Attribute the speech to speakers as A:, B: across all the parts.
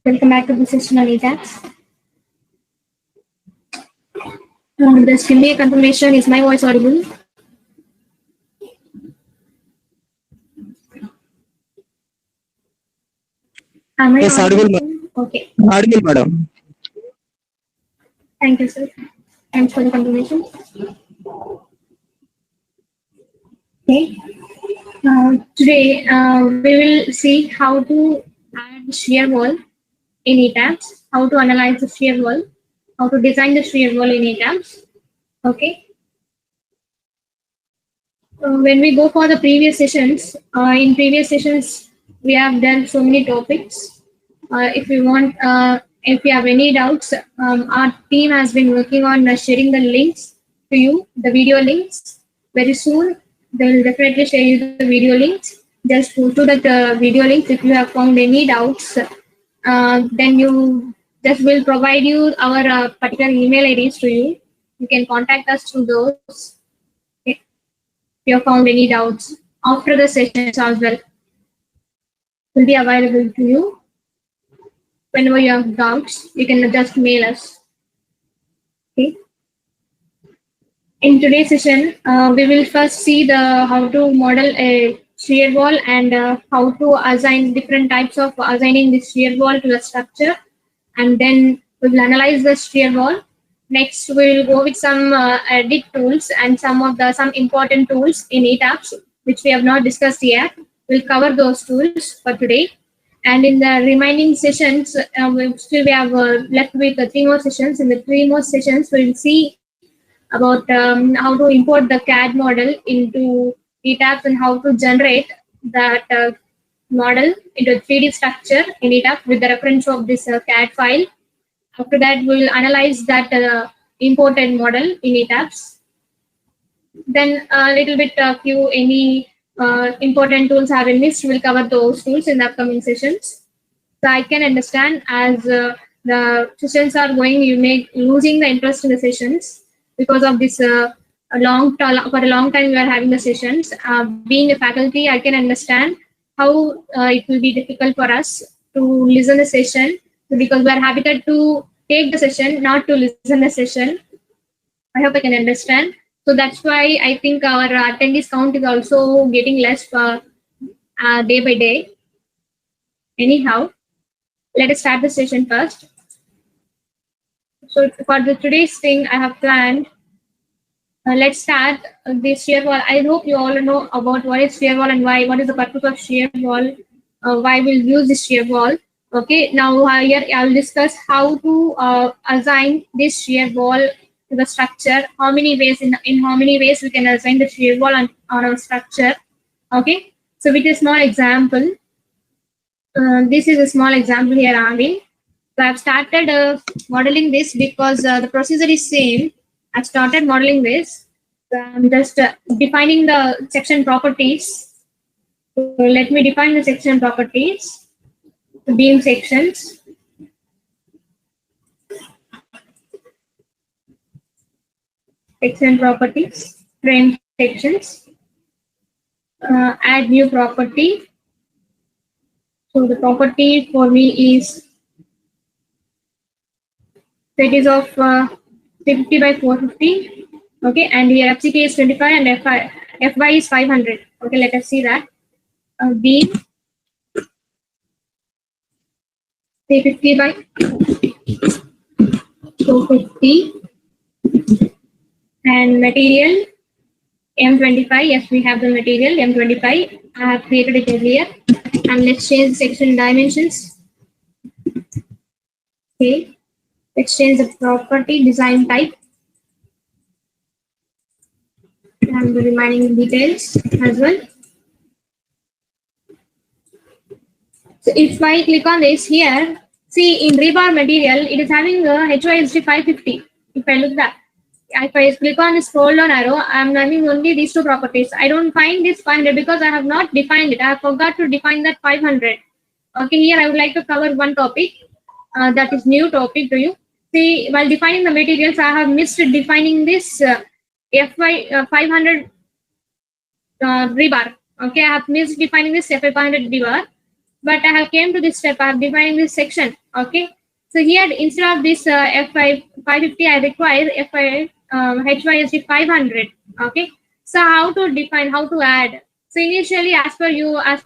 A: Welcome back to the session on ETABS. Just give me a confirmation. Is my voice audible? Am I
B: Yes,
A: audible?
B: audible,
A: Okay.
B: audible, madam.
A: Thank you, sir. Thanks for the confirmation. Okay. Today we will see how to add shear wall in ETABS, how to analyze the shear wall, how to design the shear wall in ETABS. Okay. When we go for the previous sessions, in previous sessions, we have done so many topics. If you have any doubts, our team has been working on sharing the links to you, the video links. Very soon, they will definitely share you the video links. Just go to that video links. If you have found any doubts, then you just will provide you our particular email IDs to you. You can contact us through those if you have found any doubts after the sessions as well. Will be available to you. Whenever you have doubts, you can just mail us. Okay. In today's session, we will first see the how to model a shear wall and how to assign different types of assigning the shear wall to the structure, and then we will analyze the shear wall. Next, we will go with some edit tools and some important tools in ETABS which we have not discussed yet. We'll cover those tools for today. And in the remaining sessions, we have left with the 3 more sessions. In the 3 more sessions, we'll see about how to import the CAD model into ETABS and how to generate that model into a 3D structure in ETABS with the reference of this CAD file. After that, we will analyze that imported model in ETABS. Then a little bit few any important tools have been missed. We'll cover those tools in the upcoming sessions. So I can understand as the sessions are going, you may losing the interest in the sessions because of this for a long time we are having the sessions. Being a faculty, I can understand how it will be difficult for us to listen the session because we are habited to take the session, not to listen the session. I hope I can understand. So that's why I think our attendees count is also getting less day by day. Anyhow, let us start the session first. So for the today's thing I have planned, let's start this shear wall. I hope you all know about what is shear wall and why, what is the purpose of shear wall, why we'll use this shear wall. Okay, now here I'll discuss how to assign this shear wall to the structure. How many ways in how many ways we can assign the shear wall on our structure. Okay, so with a small example, this is a small example here, Arvin. So I've started modeling this because the procedure is same. I've started modeling this. So I'm just defining the section properties. So let me define the section properties, the beam sections. Section properties, frame sections. Add new property. So the property for me is set is of 50 by 450. Okay, and here FCK is 25 and FY is 500. Okay, let us see that. Beam 50 by 250 and material M25. Yes, we have the material M25. I have created it earlier. And let's change the section dimensions. Okay, let's change the property design type and the remaining details as well. So if I click on this here, see in rebar material, it is having a HYSD 550. If I look that, if I click on this scroll down arrow, I'm having only these 2 properties. I don't find this 500 because I have not defined it. I forgot to define that 500. Okay, here I would like to cover one topic that is new topic to you. See, while defining the materials, I have missed defining this FY 500 rebar. Okay, I have missed defining this FY 500 rebar. But I have came to this step. I have defined this section. Okay. So here instead of this F5 550, I require F5 HYSD 500. Okay. So how to define, how to add? So initially, as per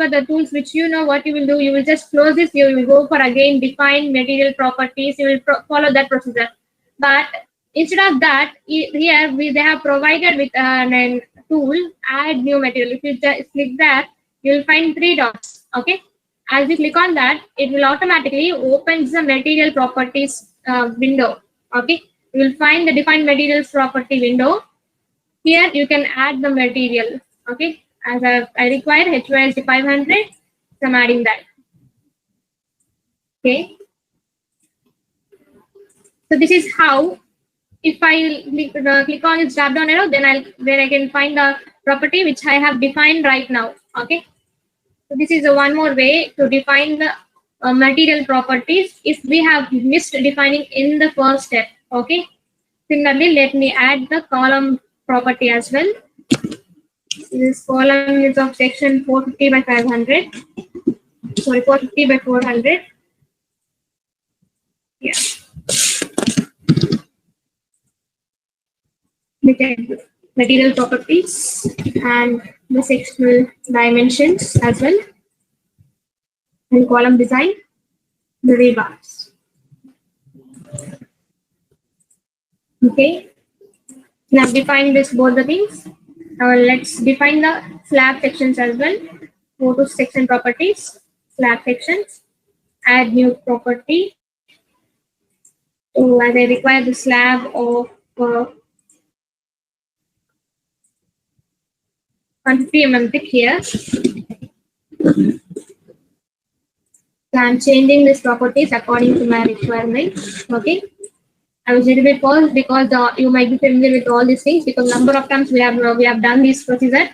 A: the tools which you know, what you will do, you will just close this. You will go for again define material properties. You will follow that procedure. But instead of that, here they have provided with an tool add new material. If you just click that, you will find three dots. Okay. As you click on that, it will automatically opens the material properties window. Okay. You will find the define materials property window. Here you can add the material. Okay. As I require HYSD 500, so I'm adding that. Okay. So this is how, if I click on this drop down arrow, then I can find the property which I have defined right now. Okay. So this is one more way to define the material properties if we have missed defining in the first step. Okay. Similarly, let me add the column property as well. This column is of section 450 by 500. Sorry, 450 by 400. Yeah. We can material properties and the sectional dimensions as well. And column design, the rebars. Okay. Now define this both the things. Now let's define the slab sections as well. Go to section properties, slab sections, add new property. So as I require the slab of 150 mm thick here. So I'm changing these properties according to my requirement. Okay. I was a little bit paused because you might be familiar with all these things because number of times we have done this procedure.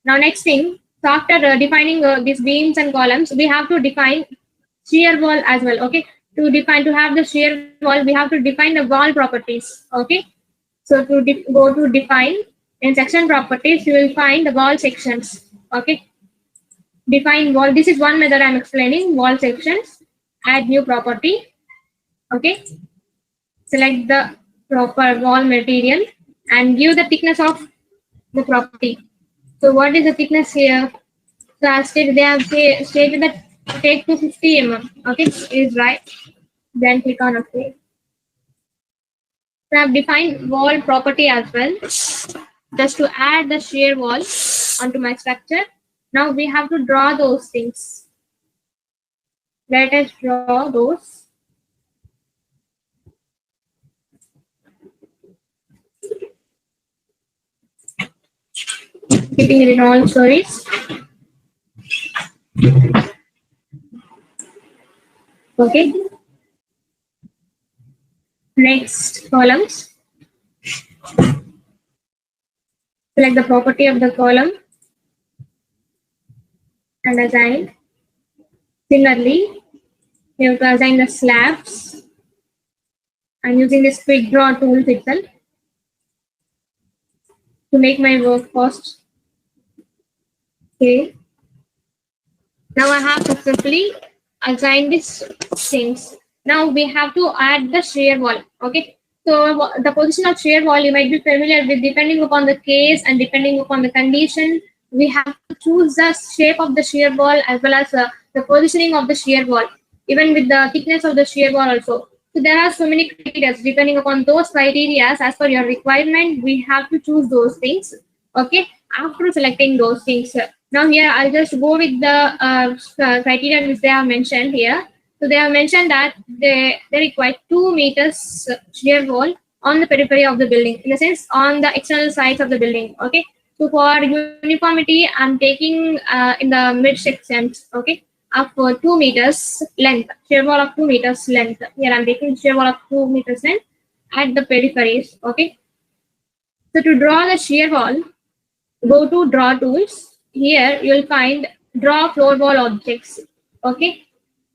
A: Now next thing, so after defining these beams and columns, we have to define shear wall as well. Okay, to have the shear wall, we have to define the wall properties. Okay, so to go to define in section properties, you will find the wall sections. Okay, define wall. This is one method I'm explaining. Wall sections. Add new property. Okay. Select the proper wall material and give the thickness of the property. So what is the thickness here? So as stated, they have stated that take 250 mm. Okay, is right. Then click on OK. So I've defined wall property as well. Just to add the shear wall onto my structure. Now we have to draw those things. Let us draw those. Keeping it in all stories. Okay. Next columns. Select the property of the column and assign. Similarly, you have to assign the slabs. I'm using this quick draw tool itself to make my work fast. Okay. Now I have to simply assign these things. Now we have to add the shear wall. Okay. So the position of shear wall you might be familiar with. Depending upon the case and depending upon the condition, we have to choose the shape of the shear wall as well as the positioning of the shear wall, even with the thickness of the shear wall also. So there are so many criteria. Depending upon those criteria, as per your requirement, we have to choose those things. Okay. After selecting those things, now here I'll just go with the criteria which they have mentioned here. So they have mentioned that they require 2 meters shear wall on the periphery of the building, in the sense on the external sides of the building. Okay. So for uniformity, I'm taking in the mid sections. Okay. Of 2 meters length, shear wall of 2 meters length. Here I'm taking shear wall of 2 meters length at the peripheries. Okay. So to draw the shear wall, go to draw tools. Here you'll find draw floor wall objects. Okay.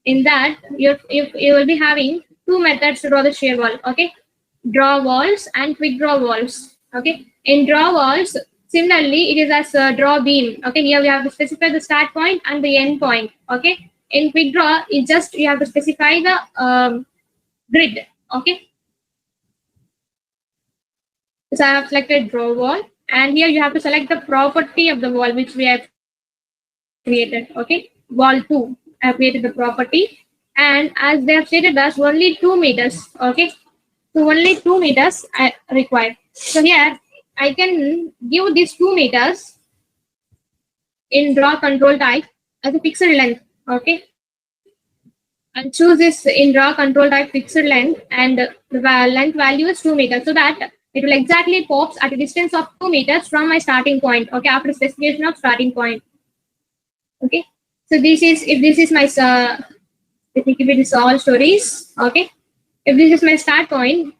A: In that you will be having two methods to draw the shear wall. Okay. Draw walls and quick draw walls. Okay. In draw walls, similarly, it is as a draw beam. Okay. Here we have to specify the start point and the end point. Okay. in quick draw, it's just you have to specify the grid. Okay. So I have selected draw wall, and here you have to select the property of the wall which we have created. Okay, wall 2. I have created the property, and as they have stated us only 2 meters. Okay, so only 2 meters I require. So here I can give these 2 meters in draw control type as a pixel length. Okay, and choose this in draw control type pixel length, and the length value is 2 meters, so that it will exactly pops at a distance of 2 meters from my starting point. Okay, after specification of starting point. Okay, so this is, if this is my let me give it this all stories. Okay, if this is my start point,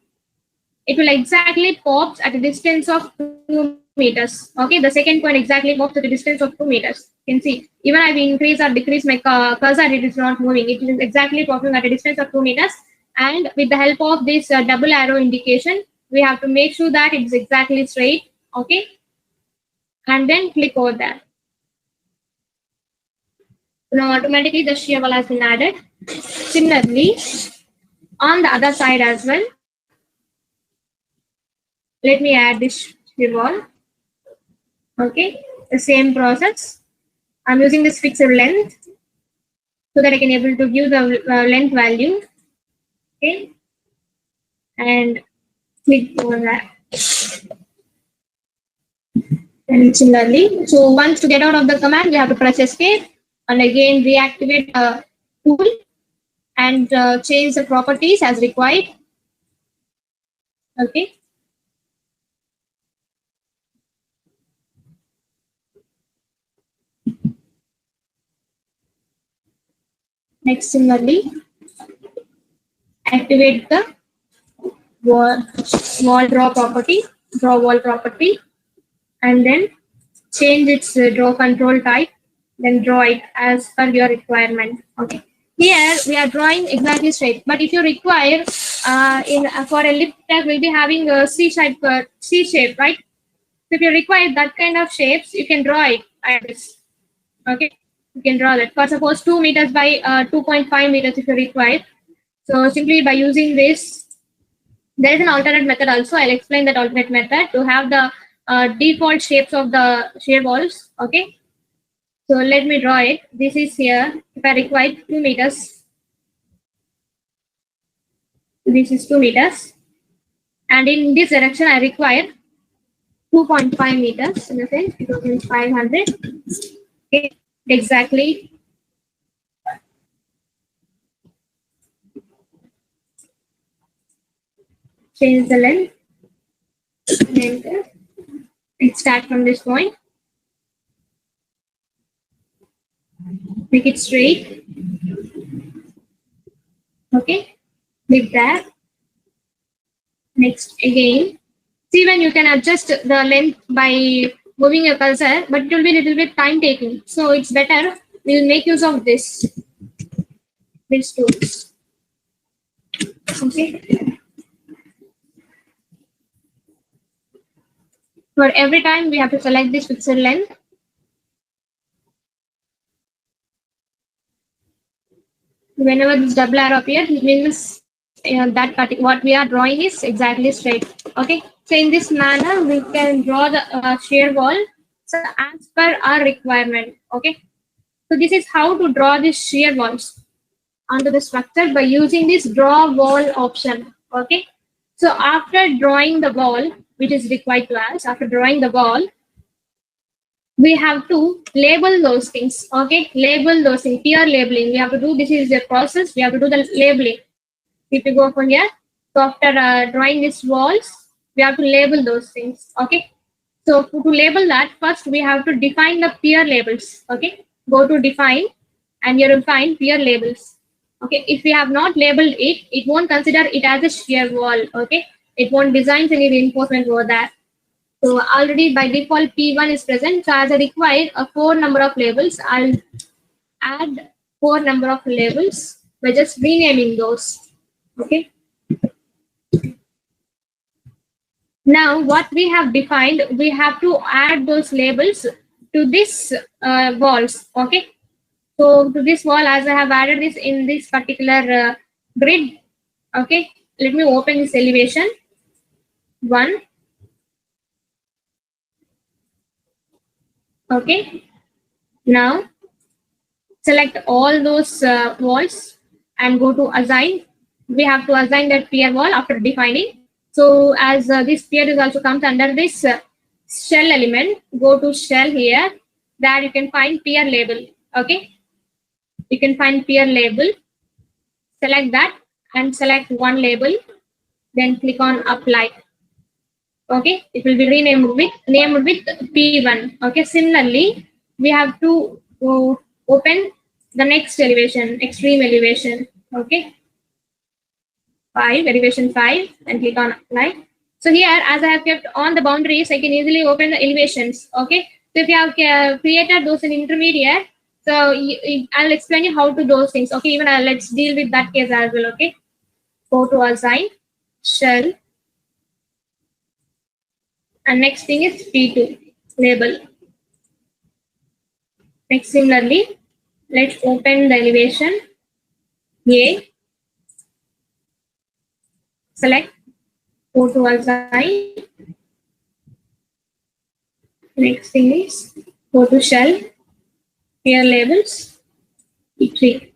A: it will exactly pops at a distance of 2 meters. Okay, the second point exactly pops at a distance of 2 meters. You can see, even I will increase or decrease my cursor, it is not moving. It is exactly popping at a distance of 2 meters. And with the help of this double arrow indication, we have to make sure that it's exactly straight. Okay, and then click over there. Now automatically the shear wall has been added. Similarly, on the other side as well, let me add this shear wall. Okay, the same process. I'm using this fixed length so that I can able to give the length value. Okay, and click over that. And similarly, so once to get out of the command, we have to press escape and again reactivate the tool and change the properties as required. Okay. Next, similarly, activate the wall draw wall property, and then change its draw control type, then draw it as per your requirement. Okay. Here we are drawing exactly straight, but if you require for a lip tag, we'll be having a C shape, right? So if you require that kind of shapes, you can draw it like this. Okay, you can draw that. For suppose 2 meters by 2.5 meters if you require. So simply by using this, there is an alternate method also. I'll explain that alternate method to have the default shapes of the shear walls. Okay. So let me draw it. This is here. If I require 2 meters, this is 2 meters. And in this direction, I require 2.5 meters in the sense 2500. Okay. Exactly. Change the length. Enter. And start from this point. Make it straight. Okay. Click that. Next again. See, when you can adjust the length by moving your cursor, but it will be a little bit time taking. So it's better we'll make use of this. These tools. Okay. For every time we have to select this pixel length. Whenever this double arrow appears, it means that what we are drawing is exactly straight. Okay. So in this manner, we can draw the shear wall as per our requirement. Okay. So this is how to draw these shear walls onto the structure by using this draw wall option. Okay. So after drawing the wall, which is required to us, after drawing the wall, we have to label those things. Okay, label those things, peer labeling. We have to do, this is the process, we have to do the labeling. If you go from here, so after drawing these walls, we have to label those things. Okay, so to label that, first we have to define the peer labels. Okay, go to define, and you will find peer labels. Okay, if we have not labeled it, it won't consider it as a shear wall. Okay, it won't design any reinforcement over that. So already by default P1 is present. So as I require a 4 number of labels, I'll add 4 number of labels by just renaming those. Okay. Now what we have defined, we have to add those labels to this walls. Okay. So to this wall, as I have added this in this particular grid, okay, let me open this elevation 1. Okay, now select all those walls and go to assign. We have to assign that pier wall after defining. So as this pier is also comes under this shell element, go to shell here. There you can find pier label. Okay, you can find pier label. Select that and select one label. Then click on apply. Okay, it will be renamed with P1. Okay, similarly we have to open the next elevation, extreme elevation. Okay, 5, elevation 5, and click on apply. So here, as I have kept on the boundaries, I can easily open the elevations. Okay, so if you have created those in intermediate, so I'll explain you how to those things. Okay, even let's deal with that case as well. Okay, go to assign shell, and next thing is P2 label. Next, similarly, let's open the elevation A. Select, go to assign. Next thing is go to shell, pier labels, P3.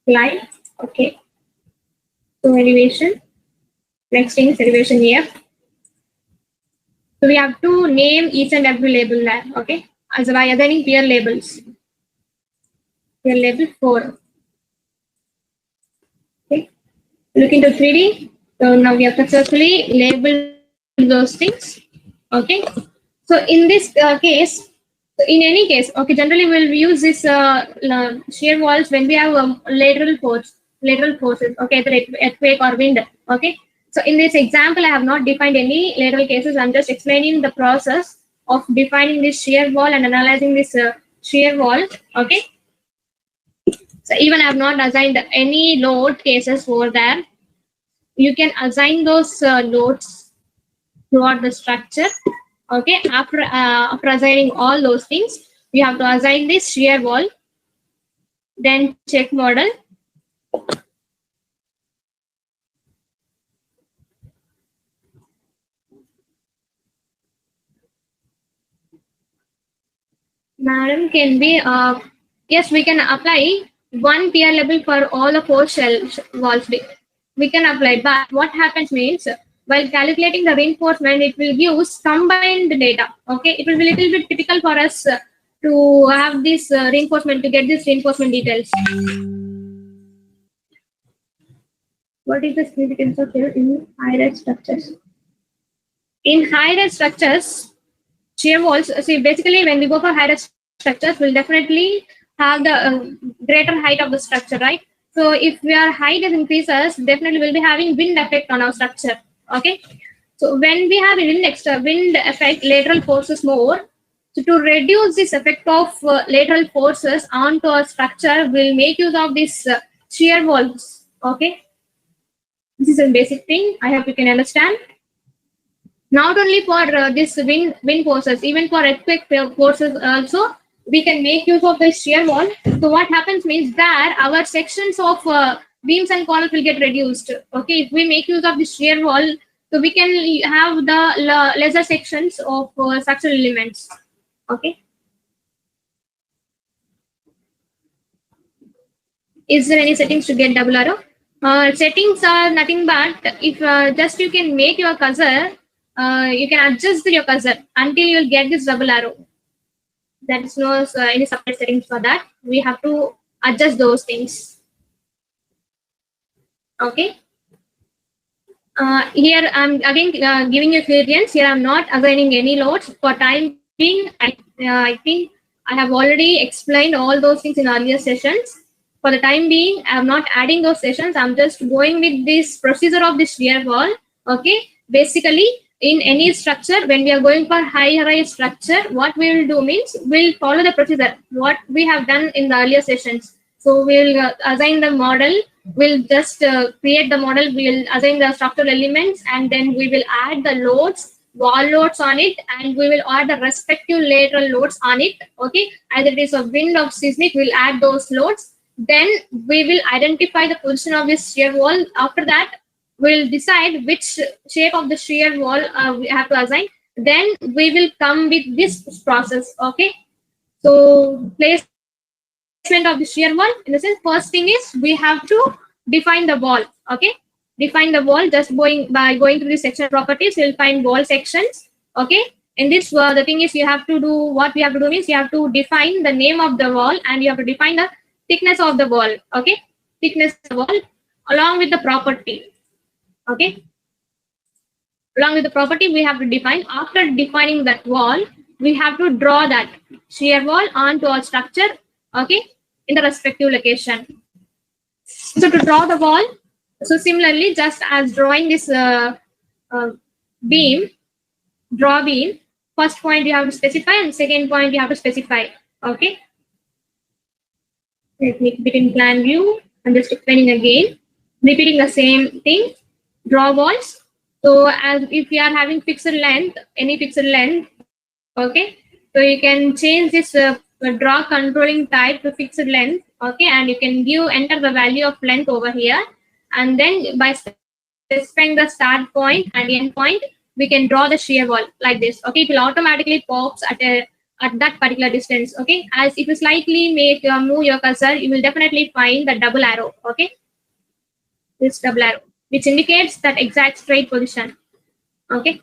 A: Apply. Okay. So elevation. Next thing is elevation F. So we have to name each and every label there. Okay. As by assigning pier labels. Pier label 4. Okay. Look into 3D. So now we have successfully labeled those things. Okay. So in this case, in any case, okay, generally we'll use this shear walls when we have lateral forces, okay, the earthquake or wind. Okay. So in this example, I have not defined any lateral cases. I'm just explaining the process of defining this shear wall and analyzing this shear wall. Okay. So even I have not assigned any load cases over there. You can assign those loads throughout the structure. Okay, after assigning all those things, we have to assign this shear wall, then check model. Madam, can be yes, we can apply one pier level for all the 4 shell walls. We can apply, but what happens means while calculating the reinforcement, it will use combined data. Okay, it will be a little bit typical for us to have this reinforcement, to get this reinforcement details. What is the significance of here in high-rise structures? In high-rise structures, shear walls, see, basically when we go for high-rise structures, we'll definitely have the greater height of the structure, right? So if our height increases, definitely we'll be having wind effect on our structure. Okay, so when we have wind effect, lateral forces more. So to reduce this effect of lateral forces onto our structure, we'll make use of this shear walls. Okay, this is a basic thing. I hope you can understand. Not only for this wind forces, even for earthquake forces also, we can make use of the shear wall. So what happens means that our sections of beams and columns will get reduced. Okay, if we make use of the shear wall, so we can have the lesser sections of structural elements. Okay. Is there any settings to get double arrow? Settings are nothing but if just you can make your cursor, you can adjust your cursor until you'll get this double arrow. There is no any separate settings for that. We have to adjust those things. Okay. Here I'm again giving you clearance. Here I'm not assigning any loads for time being. I think I have already explained all those things in earlier sessions. For the time being, I'm not adding those sessions. I'm just going with this procedure of this shear wall. Okay. Basically, in any structure, when we are going for high-rise structure, what we will do means we'll follow the procedure what we have done in the earlier sessions. So we'll assign the model. We'll just create the model. We'll assign the structural elements, and then we will add the loads. wall loads on it, and we will add the respective lateral loads on it. Okay, either it is a wind or seismic, we'll add those loads. Then we will identify the position of this shear wall. After that, we'll decide which shape of the shear wall we have to assign. Then we will come with this process. Okay, so placement of the shear wall, in the sense, first thing is we have to define the wall. Okay, define the wall just going through the section properties. You'll find wall sections. Okay, in this the thing is, you have to do, what we have to do is, you have to define the name of the wall, and you have to define the thickness of the wall. Okay, thickness of the wall along with the property. Okay, along with the property we have to define. After defining that wall, we have to draw that shear wall onto our structure. Okay, in the respective location. So to draw the wall, so similarly, just as drawing this beam, draw beam, first point you have to specify and second point you have to specify. Okay, let me keep it in plan view. I'm just explaining again, repeating the same thing. Draw walls. So as if you are having fixed length, any fixed length, okay, so you can change this draw controlling type to fixed length. Okay, and you can enter the value of length over here, and then by specifying the start point and end point, we can draw the shear wall like this. Okay, it will automatically pops at that particular distance. Okay, as if you slightly move your cursor, you will definitely find the double arrow. Okay, this double arrow, which indicates that exact straight position. Okay,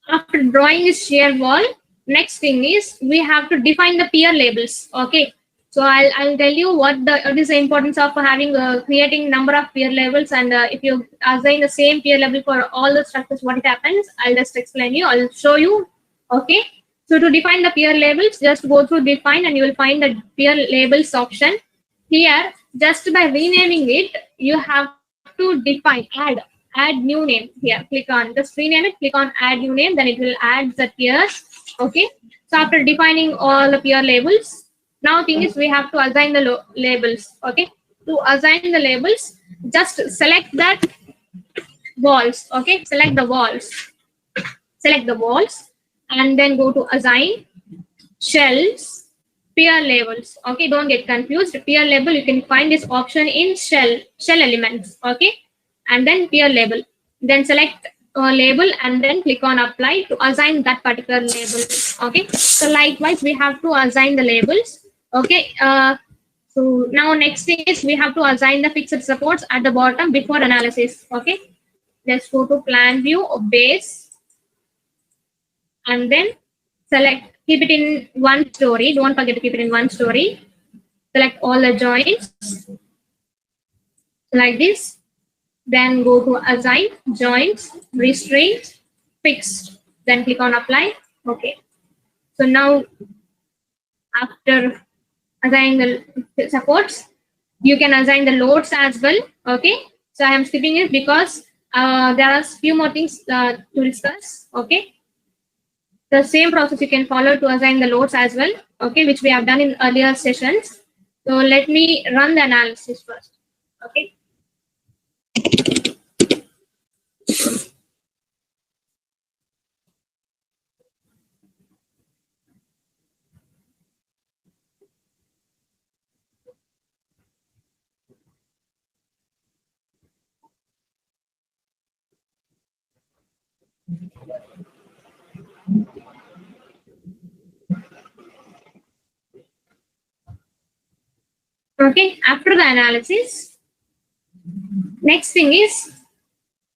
A: after drawing this shear wall, next thing is we have to define the pier labels. Okay, so I'll tell you what is the importance of having creating number of pier labels, and if you assign the same pier label for all the structures, what it happens, I'll just explain you. I'll show you. Okay, so to define the pier labels, just go through define, and you will find the pier labels option here. Just by renaming it, you have to define, add new name here. Click on, just rename it, click on add new name, then it will add the piers. Okay, so after defining all the pier labels, now thing is we have to assign the labels. Okay, to assign the labels, just select that walls. Okay, select the walls, and then go to assign shells, pier labels. Okay, don't get confused. Pier label, you can find this option in shell elements. Okay, and then pier label, then select label, and then click on apply to assign that particular label. Okay, so likewise we have to assign the labels. Okay, so now next thing is we have to assign the fixed supports at the bottom before analysis. Okay, let's go to plan view of base, and then select, keep it in one story. Don't forget to keep it in one story. Select all the joints like this. Then go to assign joints, restraint, fixed. Then click on apply. Okay. So now after assigning the supports, you can assign the loads as well. Okay. So I am skipping it because there are few more things to discuss. Okay. The same process you can follow to assign the loads as well, okay, which we have done in earlier sessions. So let me run the analysis first. Okay. Okay, after the analysis, next thing is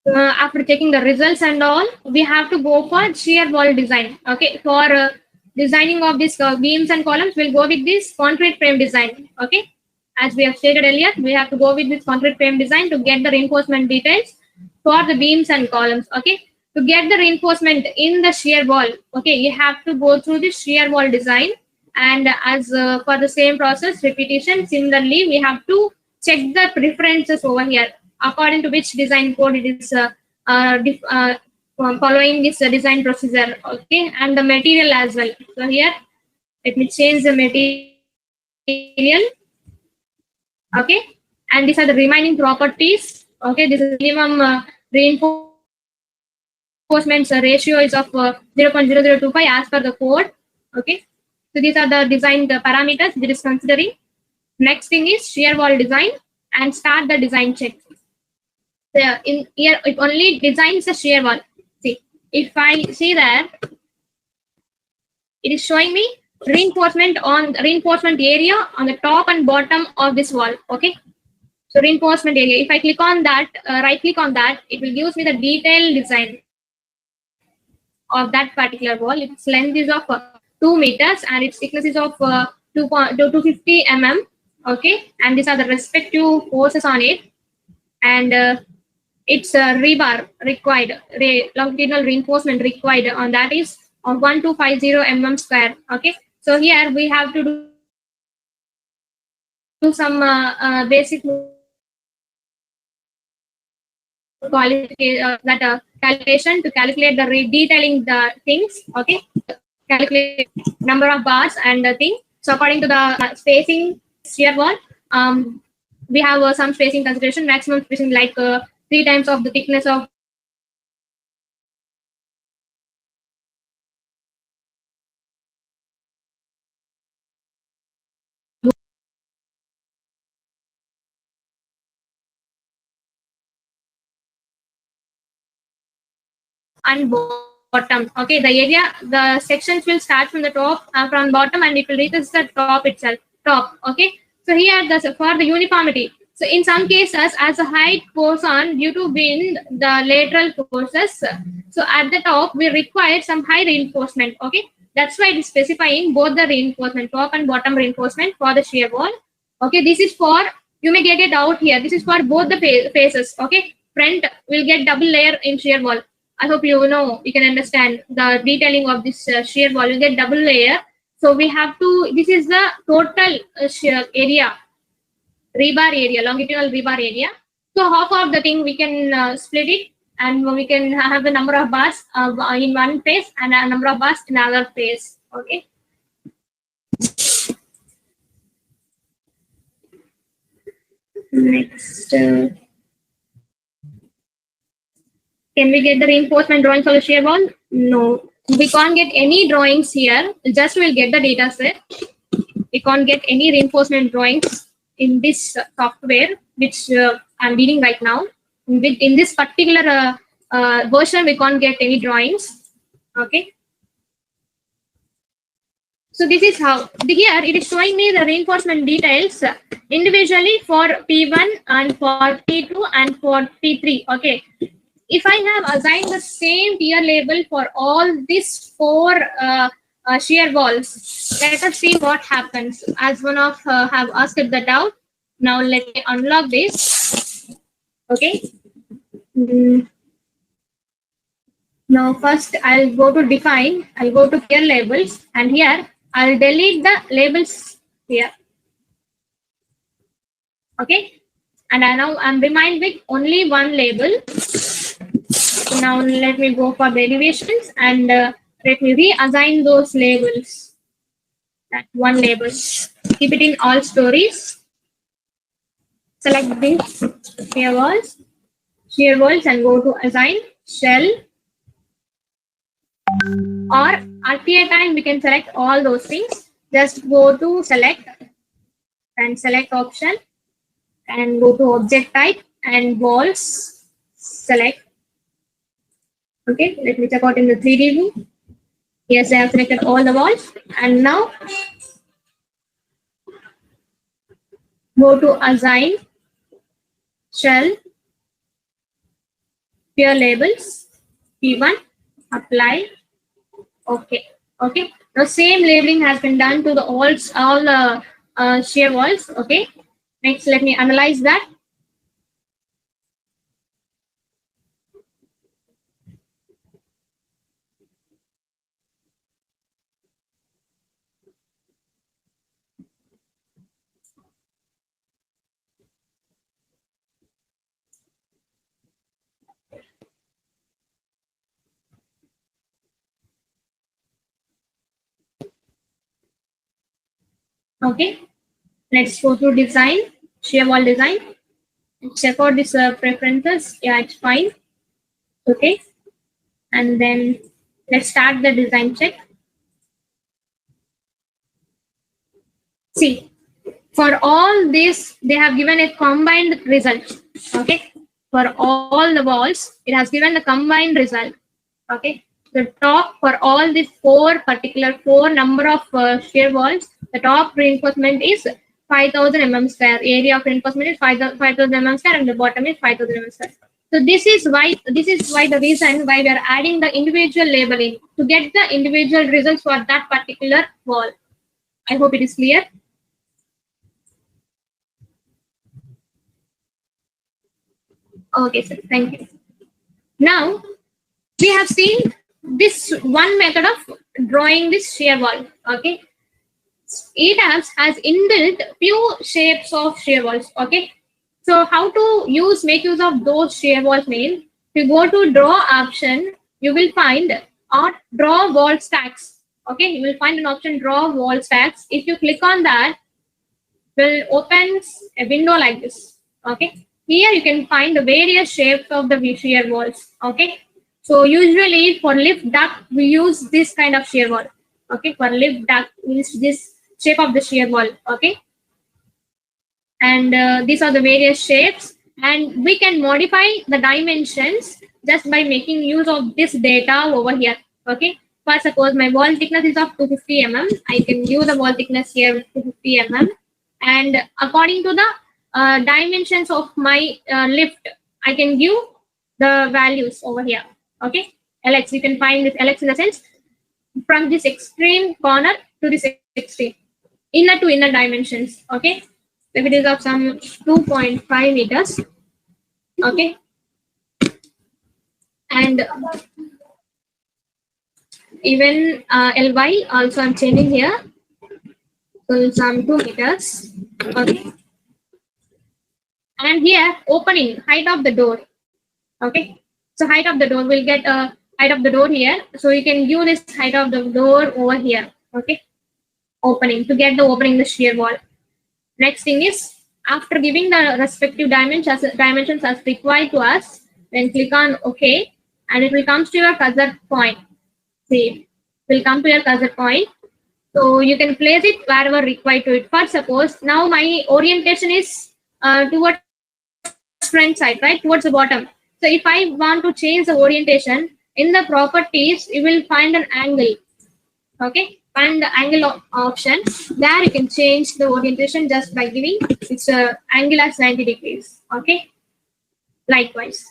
A: after checking the results and all, we have to go for shear wall design. Okay, for designing of these beams and columns, we'll go with this concrete frame design. Okay, as we have stated earlier, we have to go with this concrete frame design to get the reinforcement details for the beams and columns. Okay, to get the reinforcement in the shear wall, okay, you have to go through the shear wall design. And as for the same process, repetition, similarly, we have to check the preferences over here, according to which design code it is following this design procedure. Okay, and the material as well. So here, let me change the material. Okay, and these are the remaining properties. Okay, this is minimum reinforcement reinforcement ratio is of 0.0025 as per the code. Okay, so these are the design parameters that is considering. Next thing is shear wall design and start the design check. So in here, it only designs the shear wall. See, if I see that, it is showing me reinforcement area on the top and bottom of this wall. Okay, so reinforcement area. If I click on that, right click on that, it will give me the detailed design of that particular wall. Its length is of 2 meters and its thickness is of 250 mm. Okay, and these are the respective forces on it, and its rebar required, longitudinal reinforcement required on that is of 1250 mm square. Okay, so here we have to do some basic calculation to calculate the detailing the things. Okay, calculate number of bars and the thing. So according to the spacing shear wall, we have some spacing consideration. Maximum spacing like 3 times of the thickness of and bottom. Okay, the area, the sections will start from the top, from bottom, and it will reach the top itself. Top. Okay. So here, for the uniformity. So in some cases, as a height goes on due to wind, the lateral forces. So at the top, we require some high reinforcement. Okay, that's why it is specifying both the reinforcement, top and bottom reinforcement for the shear wall. Okay, this is for, you may get it out here. This is for both the faces. Okay, front will get double layer in shear wall. I hope you know, you can understand the detailing of this shear wall. You get double layer. So we have to, this is the total shear area, rebar area, longitudinal rebar area. So half of the thing we can split it, and we can have the number of bars in one face and a number of bars in another face. Okay. Next. Can we get the reinforcement drawings for the shear wall? No, we can't get any drawings here. Just we'll get the data set. We can't get any reinforcement drawings in this software, which I'm reading right now. In this particular version, we can't get any drawings. Okay. So this is how, here it is showing me the reinforcement details individually for P1 and for P2 and for P3. Okay. If I have assigned the same tier label for all these 4 shear walls, let us see what happens. As one of have asked that out. Now let me unlock this. Okay. Now first I'll go to define. I'll go to tier labels, and here I'll delete the labels here. Okay. And I'm reminded with only one label. Now let me go for the elevations, and let me reassign those labels. That one label. Keep it in all stories. Select this shear walls, and go to assign shell. Or at a time we can select all those things. Just go to select and select option, and go to object type and walls. Select. Okay, let me check out in the 3D view. Yes, I have selected all the walls, and now go to assign shell, peer labels, P1, apply. Okay, okay. The same labeling has been done to the all shear walls. Okay. Next, let me analyze that. Okay, let's go to design, shear wall design. Check out this preferences. Yeah, it's fine. Okay. And then let's start the design check. See, for all this, they have given a combined result. Okay, for all the walls, it has given the combined result. Okay, the top for all these four number of shear walls, the top reinforcement is 5,000 mm square. Area of reinforcement is 5,000 mm square, and the bottom is 5,000 mm square. So this is why the reason why we are adding the individual labeling to get the individual results for that particular wall. I hope it is clear. Okay, sir. Thank you. Now we have seen this one method of drawing this shear wall. Okay, ETABS has inbuilt few shapes of shear walls. Okay, so how to make use of those shear walls means, if you go to draw option, you will find or draw wall stacks. Okay, you will find an option draw wall stacks. If you click on that, will opens a window like this. Okay, here you can find the various shapes of the shear walls. Okay, so usually for lift duct we use this kind of shear wall. Okay, for lift duct we use this shape of the shear wall. Okay, and these are the various shapes, and we can modify the dimensions just by making use of this data over here. Okay, for suppose my wall thickness is of 250 mm, I can give the wall thickness here 250 mm, and according to the dimensions of my lift, I can give the values over here. Okay, Lx, you can find this Lx in the sense from this extreme corner to this extreme, inner to inner dimensions. Okay, if it is of some 2.5 meters. Okay, and even Ly also I'm changing here, so some 2 meters. Okay, and here opening height of the door. Okay, so height of the door will get a height of the door here, so you can give this height of the door over here. Okay, opening to get the opening the shear wall. Next thing is, after giving the respective dimensions as required to us, then click on OK, and it will come to your cursor point. See, it will come to your cursor point. So you can place it wherever required to it. For suppose now my orientation is towards front side, right, towards the bottom. So if I want to change the orientation, in the properties you will find an angle. Okay, find the angle option. There you can change the orientation just by giving its angle as 90 degrees. Okay, likewise.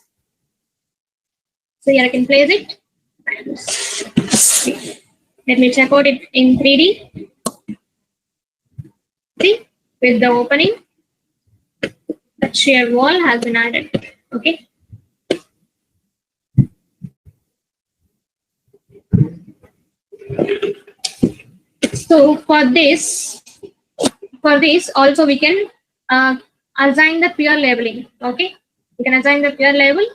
A: So here I can place it. Let me check out it in 3D. See, with the opening, the shear wall has been added. Okay. So for this also we can assign the peer labeling. Okay, we can assign the peer label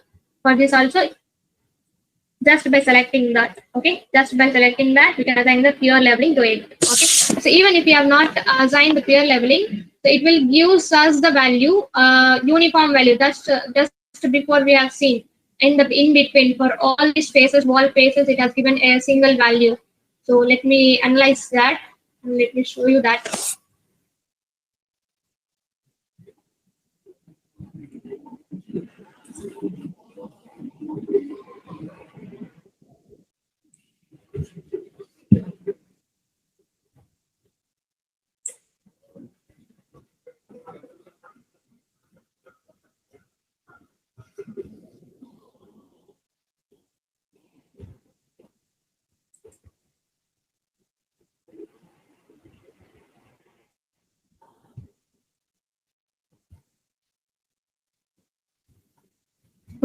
A: for this also, just by selecting that. Okay, just by selecting that we can assign the peer labeling to it. Okay, so even if we have not assigned the peer labeling, so it will give us the value, uniform value. That's just before we have seen in between for all these faces, wall faces, it has given a single value. So let me analyze that and let me show you that.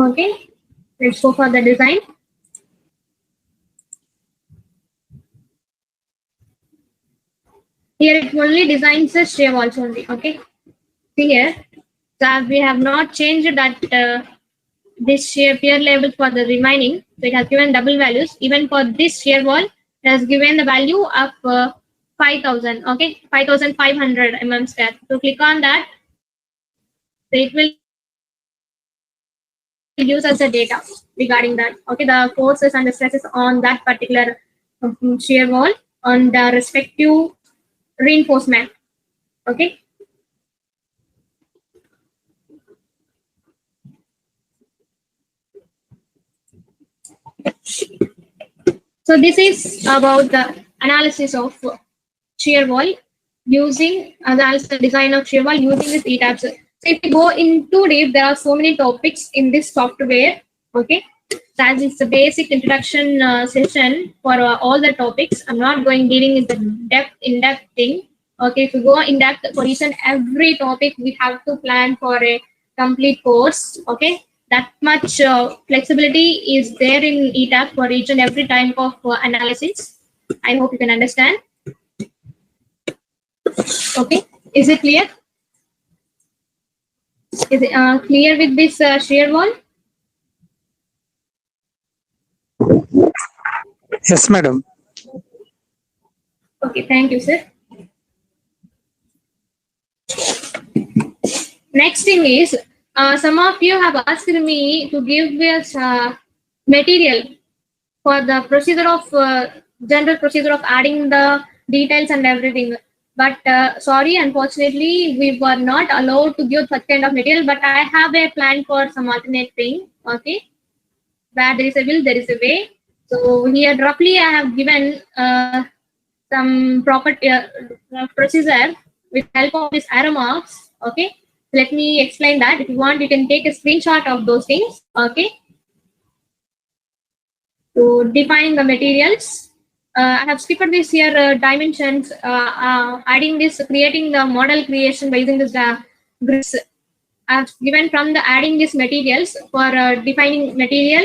A: Okay, let's go for the design. Here it only designs the shear walls only. Okay, see here, so we have not changed that this shear peer label for the remaining, so it has given double values. Even for this shear wall, it has given the value of 5,000. Okay, 5,500 mm square. So click on that, so it will gives us the data regarding that. Okay, the forces and the stresses on that particular shear wall on the respective reinforcement. Okay. So this is about the analysis of shear wall using the design of shear wall using this ETABS. So if we go into deep, there are so many topics in this software. Okay, that is the basic introduction session for all the topics. I'm not going dealing with the in-depth thing. Okay, if you go in depth for each and every topic, we have to plan for a complete course. Okay, that much flexibility is there in ETABS for each and every type of analysis. I hope you can understand. Okay, is it clear? Is it clear with this shear wall?
B: Yes, madam.
A: Okay, thank you, sir. Next thing is, some of you have asked me to give us material for the procedure of general procedure of adding the details and everything. But sorry, unfortunately, we were not allowed to give such kind of material. But I have a plan for some alternate thing. Okay, where there is a will, there is a way. So here, roughly, I have given some property procedure with help of this arrow marks. Okay, let me explain that. If you want, you can take a screenshot of those things. Okay, to define the materials. I have skipped this here dimensions, adding this, creating the model creation by using this grids. I have given from the adding these materials for defining material.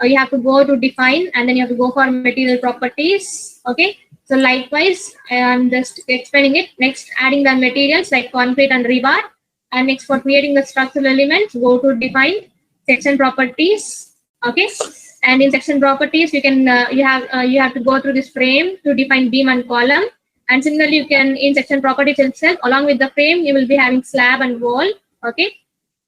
A: You have to go to define and then you have to go for material properties. Okay, so likewise, I am just explaining it. Next, adding the materials like concrete and rebar. And next, for creating the structural elements, go to define section properties. Okay, and in section properties, you can you have to go through this frame to define beam and column. And similarly, you can in section properties itself, along with the frame, you will be having slab and wall. Okay.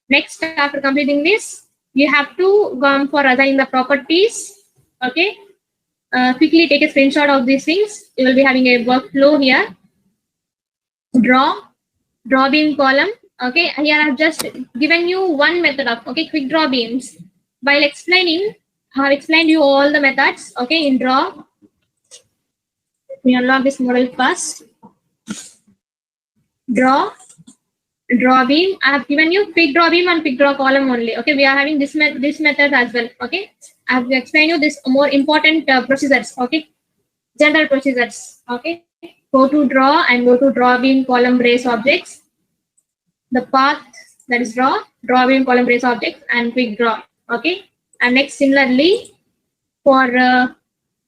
A: Next, after completing this, you have to go for assigning the properties. Okay. Quickly take a screenshot of these things. You will be having a workflow here. Draw beam column. Okay. Here I have just given you one method of quick draw beams. While explaining, I have explained you all the methods. Okay, in draw. We unlock this model first. Draw beam. I have given you quick draw beam and quick draw column only. Okay, we are having this method as well. Okay, I have explained you this more important procedures. Okay, general procedures. Okay, go to draw and go to draw beam column brace objects. The path that is draw beam column brace objects and quick draw. Okay, and next similarly for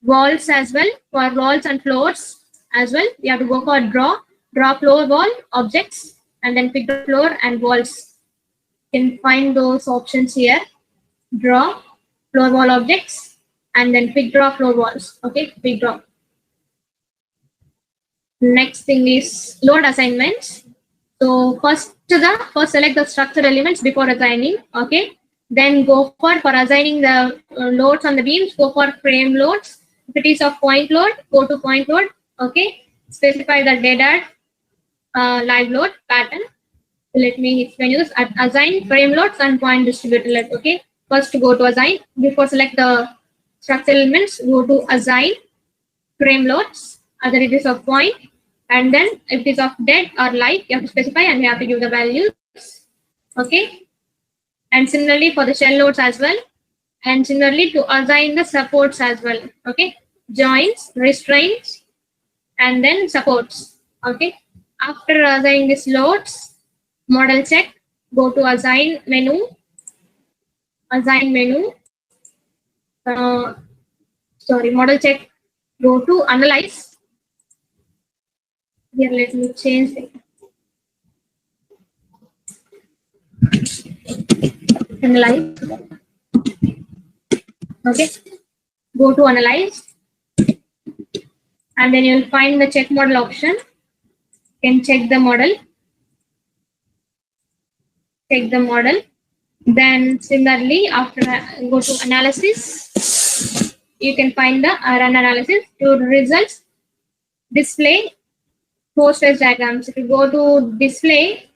A: walls as well, for walls and floors as well, we have to go for draw floor wall objects and then quick draw floor and walls. You can find those options here. Draw floor wall objects and then quick draw floor walls. Okay, quick draw. Next thing is load assignments. So first select the structural elements before assigning. Okay, then go for assigning the loads on the beams, go for frame loads. If it is a point load, go to point load. Okay, specify the dead live load pattern. Let me explain you this. Assign frame loads and point distributor load. Okay, first go to assign. Before select the structural elements, go to assign frame loads. Either it is of point, and then if it is of dead or live, you have to specify and you have to give the values. Okay, and similarly for the shell loads as well, and similarly to assign the supports as well. Okay, joints, restraints, and then supports. Okay, after assigning these loads, model check, go to assign menu. Model check, go to analyze. Here, let me change it. Analyze. Okay, go to analyze, and then you will find the check model option. You can check the model. Check the model. Then similarly, after go to analysis, you can find the run analysis to results, display, four-stage diagrams. If you go to display,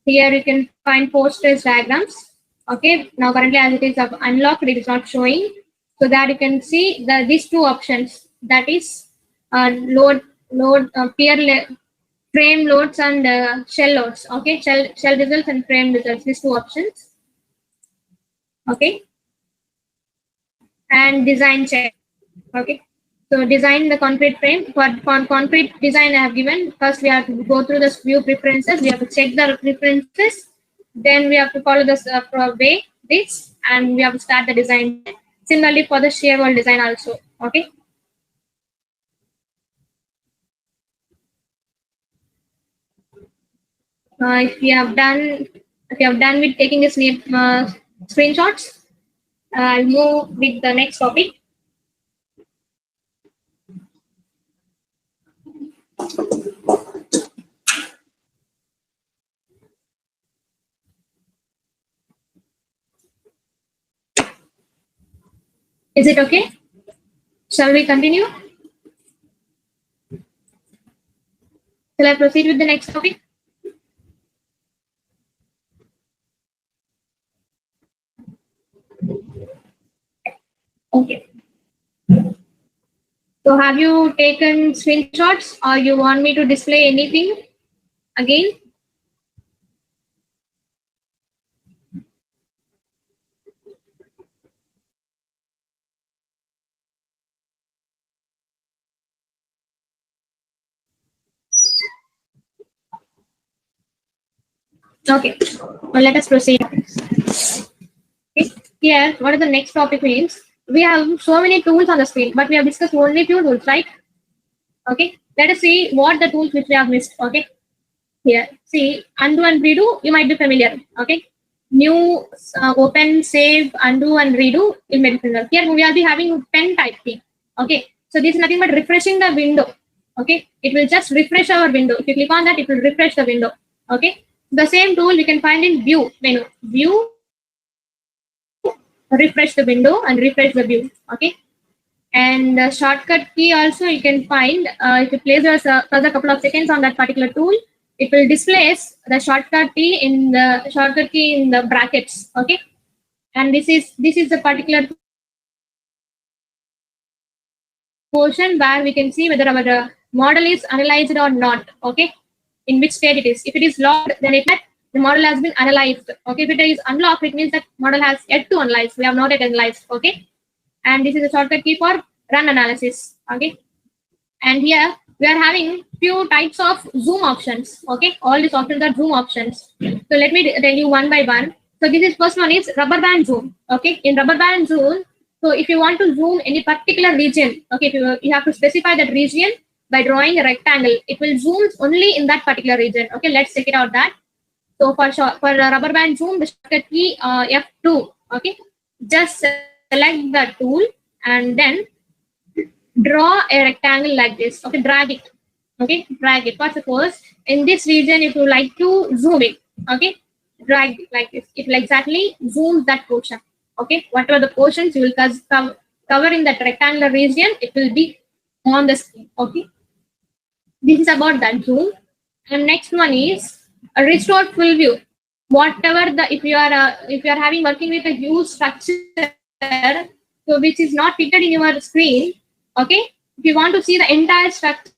A: here you can find four-stage diagrams. Okay, now currently as it is unlocked, it is not showing. So that you can see these two options, that is load frame loads and shell loads. Okay, shell results and frame results, these two options. Okay, and design check. Okay, so design the concrete frame. For concrete design I have given, first we have to go through the view preferences, we have to check the preferences, then we have to follow this way this, and we have to start the design. Similarly for the shear wall design also. Okay, if you have done with taking the screenshots, I'll move with the next topic. Is it okay? Shall we continue? Shall I proceed with the next topic? Okay. So have you taken screenshots or you want me to display anything again? Okay, well, let us proceed. Okay. Here, what is the next topic means? We have so many tools on the screen, but we have discussed only few tools, right? Okay, let us see what the tools which we have missed. Okay, here, see, undo and redo, you might be familiar. Okay, new, open, save, undo, and redo, you may be familiar. Here, we will be having pen type thing. Okay, so this is nothing but refreshing the window. Okay, it will just refresh our window. If you click on that, it will refresh the window. Okay, the same tool we can find in view menu. View, refresh the window and refresh the view. Okay, and the shortcut key also you can find, if you place a couple of seconds on that particular tool, it will displace the shortcut key in the brackets. Okay, and this is the particular portion where we can see whether our model is analyzed or not. Okay, in which state it is. If it is locked, then it means the model has been analyzed. Okay, if it is unlocked, it means that model has yet to analyze. We have not yet analyzed. Okay, and this is a shortcut key for run analysis. Okay, and here we are having few types of zoom options. Okay, all these options are zoom options. So let me tell you one by one. So this is first one is rubber band zoom. Okay, in rubber band zoom, so if you want to zoom any particular region, okay, if you have to specify that region by drawing a rectangle, it will zoom only in that particular region. Okay, let's check it out that. So for rubber band zoom, the shortcut key F2. Okay, just select the tool and then draw a rectangle like this. Okay, drag it. Okay, drag it. For suppose in this region, if you like to zoom it, okay, drag it like this. It will exactly zoom that portion. Okay, whatever the portions you will cover in that rectangular region, it will be on the screen. Okay, this is about that zoom. And next one is a restore full view. Whatever the if you are having working with a huge structure, so which is not fitted in your screen. Okay, if you want to see the entire structure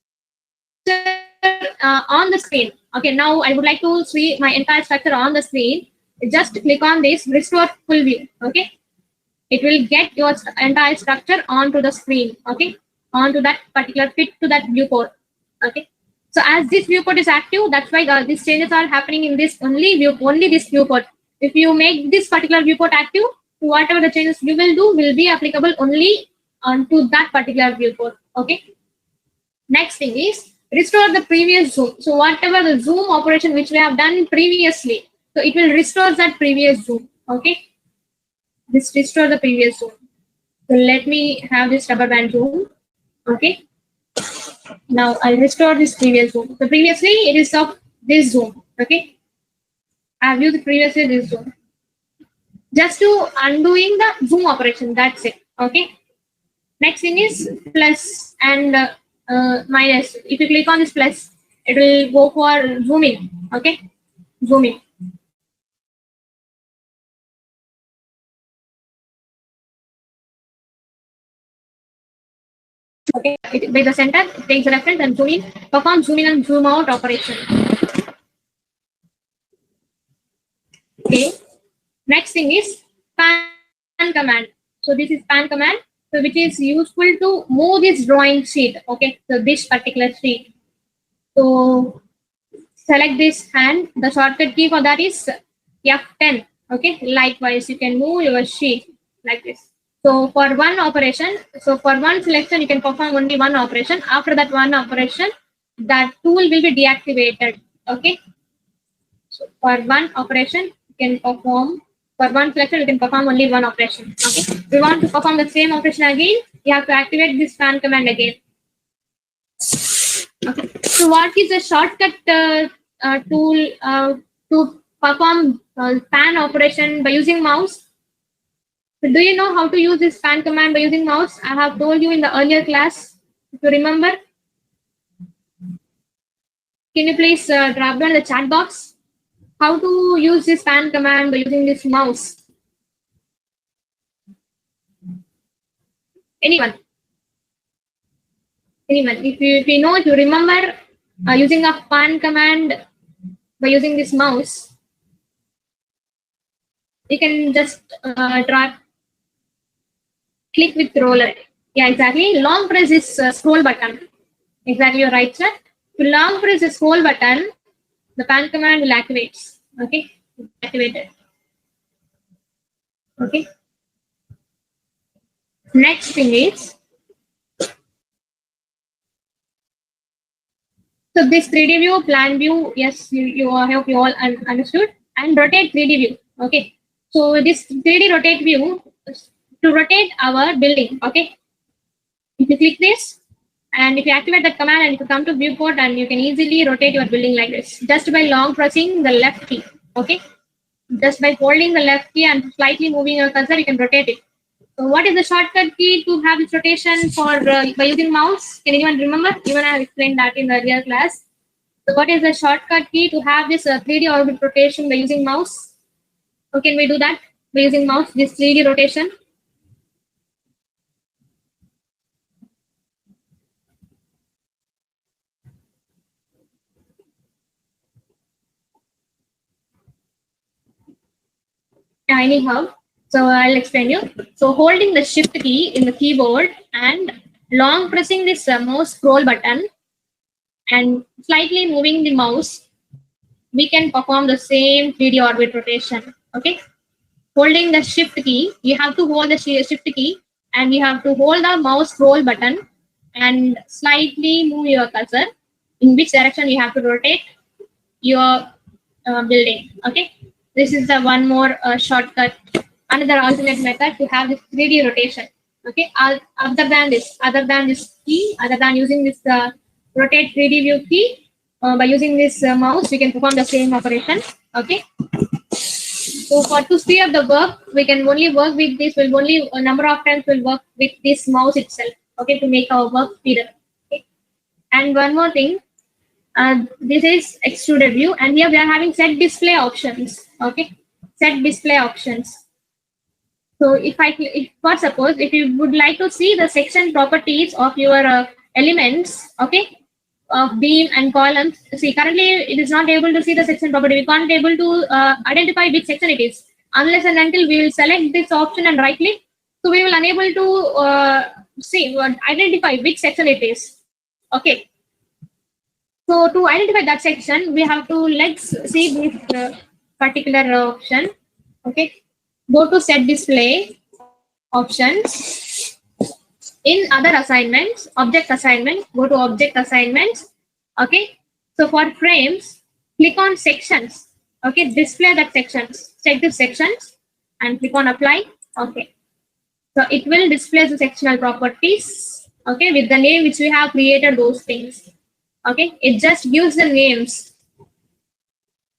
A: on the screen. Okay, now I would like to see my entire structure on the screen. Just click on this restore full view. Okay, it will get your entire structure onto the screen. Okay, onto that particular fit to that viewport. Okay, so as this viewport is active, that's why these changes are happening in this only this viewport. If you make this particular viewport active, whatever the changes you will be applicable only onto that particular viewport. Okay, next thing is restore the previous zoom. So whatever the zoom operation which we have done previously, so it will restore that previous zoom. Okay, this restore the previous zoom. So let me have this rubber band zoom. Okay, now I'll restore this previous zoom. So previously it is of this zoom. Okay, I have used previously this zoom. just to undoing the zoom operation. That's it. Okay. Next thing is plus and minus. If you click on this plus, it will go for zooming. Okay, zooming. Okay, by the center, it takes the reference and zoom in, perform zoom in and zoom out operation. Okay. Next thing is pan command. So this is pan command, so which is useful to move this drawing sheet. Okay, so this particular sheet. So select this hand. The shortcut key for that is F10. Okay, likewise you can move your sheet like this. So for one operation, so for one selection, you can perform only one operation. After that one operation, that tool will be deactivated. Okay. So for one operation, you can perform, for one selection, you can perform only one operation. Okay. If you want to perform the same operation again, you have to activate this pan command again. Okay. So what is the shortcut tool to perform pan operation by using mouse? So do you know how to use this pan command by using mouse? I have told you in the earlier class. If you remember, can you please drop down the chat box? How to use this pan command by using this mouse? Anyone? Anyone? If you know, if you remember using a pan command by using this mouse, you can just drag, click with roller. Yeah, exactly. Long press this scroll button. Exactly, you're right, sir. To long press the scroll button, the pan command will activate. Okay, activated. Okay. Next thing is, so this 3D view, plan view, yes, I hope you all understood. And rotate 3D view. Okay. So this 3D rotate view, to rotate our building. Okay. If you click this, and if you activate that command and if you come to viewport, and you can easily rotate your building like this, just by long pressing the left key. Okay. Just by holding the left key and slightly moving your cursor, you can rotate it. So what is the shortcut key to have this rotation for by using mouse? Can anyone remember? Even I have explained that in the earlier class. So what is the shortcut key to have this 3D orbit rotation by using mouse? How can we do that by using mouse, this 3D rotation? Anyhow, so I'll explain you. So holding the shift key in the keyboard and long pressing this mouse scroll button and slightly moving the mouse, we can perform the same 3D orbit rotation. Okay. Holding the shift key, you have to hold the shift key and you have to hold the mouse scroll button and slightly move your cursor in which direction you have to rotate your building. Okay. This is the one more shortcut, another alternate method to have this 3D rotation. Okay. Other than this key, other than using this rotate 3D view key, by using this mouse, we can perform the same operation. Okay. So for to speed up the work, we can only work with this. Will only a number of times will work with this mouse itself. Okay, to make our work speeder. Okay. And one more thing, this is extruded view, and here we are having set display options. Okay, set display options. So if for suppose if you would like to see the section properties of your elements, okay, of beam and columns. See, currently it is not able to see the section property. We can't able to identify which section it is unless and until we will select this option and right click. So we will unable to identify which section it is. Okay. So to identify that section, we have to let's see this particular option. Okay. Go to set display options. In other assignments, object assignment, go to object assignments. Okay. So for frames, click on sections. Okay. Display that sections. Check the sections and click on apply. Okay. So it will display the sectional properties. Okay. With the name which we have created those things. Okay. It just gives the names,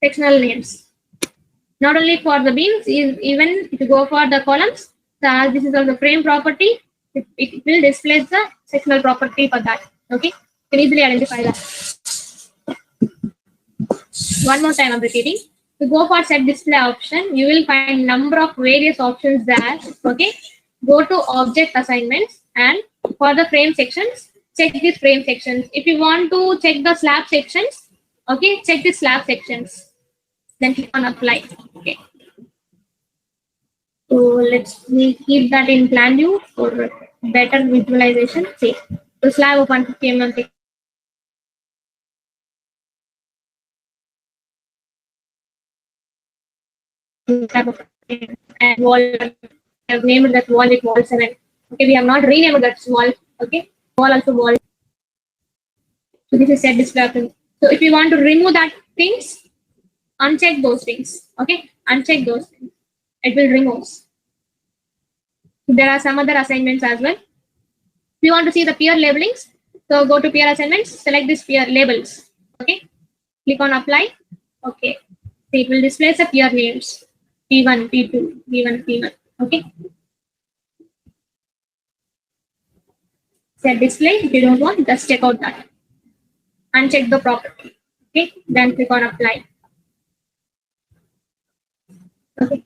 A: sectional names. Not only for the beams, even if you go for the columns, as this is also frame property, it will display the sectional property for that. Okay, you can easily identify that. One more time I'm repeating. To go for set display option, you will find number of various options there. Okay, go to object assignments, and for the frame sections, check these frame sections. If you want to check the slab sections, okay, check the slab sections. Then click on apply. Okay. So let's keep that in plan view for better visualization. See, the slab of 150 mm and wall. I have named that wall with wall 7. Okay, we have not renamed that wall. Okay, wall also wall. So this is set display option. So if you want to remove that things, uncheck those things. Okay, uncheck those things. It will remove. There are some other assignments as well. If you want to see the peer labelings, so go to peer assignments, select this peer labels. Okay, click on apply. Okay, so it will display the peer names P1, P2, P1, P1. Okay, set display. If you don't want, just check out that. Uncheck the property. Okay, then click on apply. Okay.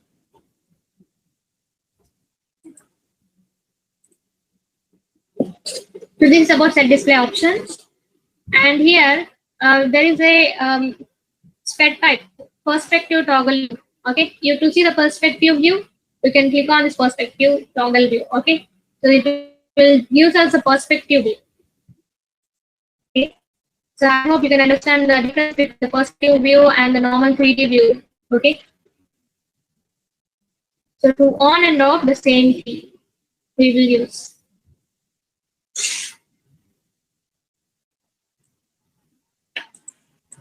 A: So this is about set display options, and here there is a SPED type perspective toggle. Okay, you to see the perspective view, you can click on this perspective toggle view. Okay, so it will use us a perspective view. Okay, so I hope you can understand the difference between the perspective view and the normal 3D view. Okay, so to on and off the same key we will use.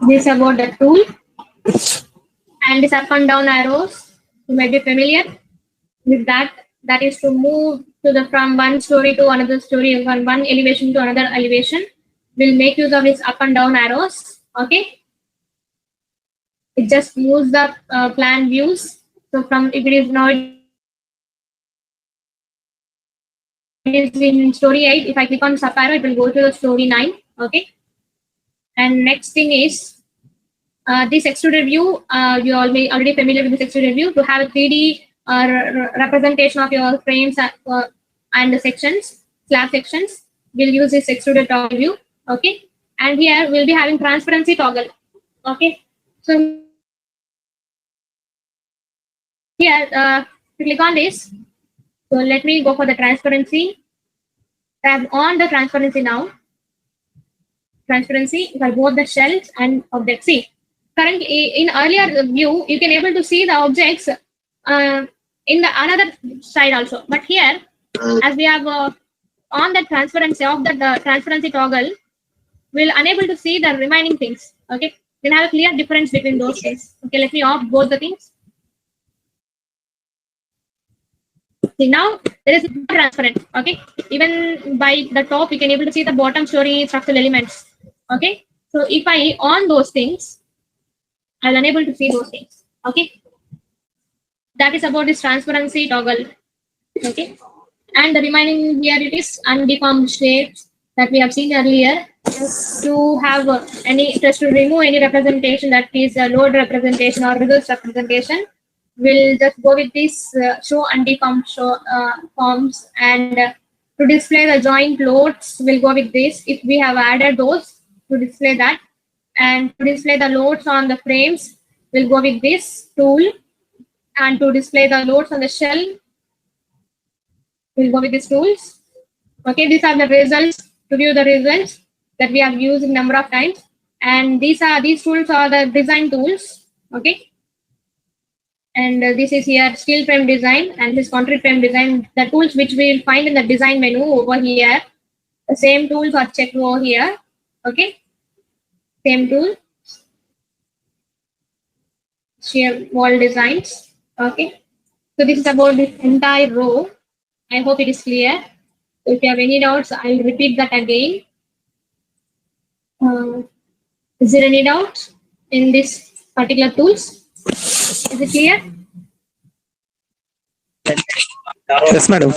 A: This is about the tool, and this up and down arrows. You might be familiar with that. That is to move to the from one story to another story, from one elevation to another elevation. We'll make use of its up and down arrows. Okay, it just moves the plan views. So from if it is now it is in story 8. If I click on sub arrow, it will go to the story 9. Okay, and next thing is this extruded view. You all may already familiar with this extruded view. To have a 3D representation of your frames and the sections, slab sections, we'll use this extruded toggle view. Okay, and here we'll be having transparency toggle. Okay, so here click on this. So let me go for the transparency. Tab on the transparency now. Transparency for both the shells and objects. See, currently in earlier view you can able to see the objects in the another side also, but here as we have on the transparency of the transparency toggle, we'll unable to see the remaining things. Okay, you can have a clear difference between those things. Okay, let me off both the things. See, now there is transparent. Okay, even by the top you can able to see the bottom story structural elements. Okay, so if I on those things, I'll unable to see those things. Okay, that is about this transparency toggle. Okay, and the remaining here it is undeformed shapes that we have seen earlier. To have just to remove any representation that is a load representation or reverse representation, we'll just go with this show undeformed forms, and to display the joint loads we'll go with this. If we have added those to display that, and to display the loads on the frames we'll go with this tool, and to display the loads on the shell we'll go with these tools. Okay, these are the results. To view the results that we have used a number of times, and these tools are the design tools. Okay, and this is here steel frame design and this concrete frame design, the tools which we will find in the design menu over here. The same tools are checked over here. Okay, same tool, shear wall designs. Okay, so this is about this entire row. I hope it is clear. If you have any doubts, I'll repeat that again. Is there any doubt in this particular tools? Is it clear?
B: Yes, madam.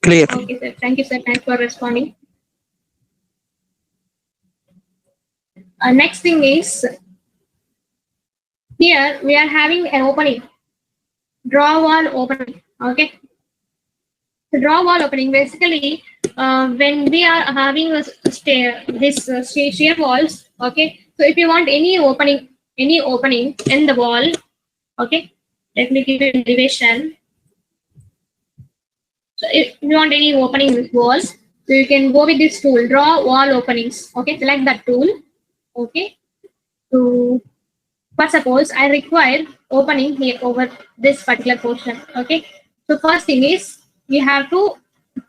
B: Clear.
A: Okay, sir. Thank you, sir. Thanks for responding. Next thing is, here we are having an opening, draw wall opening. Okay. The draw wall opening, basically, when we are having shear walls, okay. So if you want any opening in the wall, okay, let me give you an elevation. So if you want any opening in this wall, so you can go with this tool, draw wall openings. Okay, select that tool. Okay. So for suppose I require opening here over this particular portion. Okay. So first thing is you have to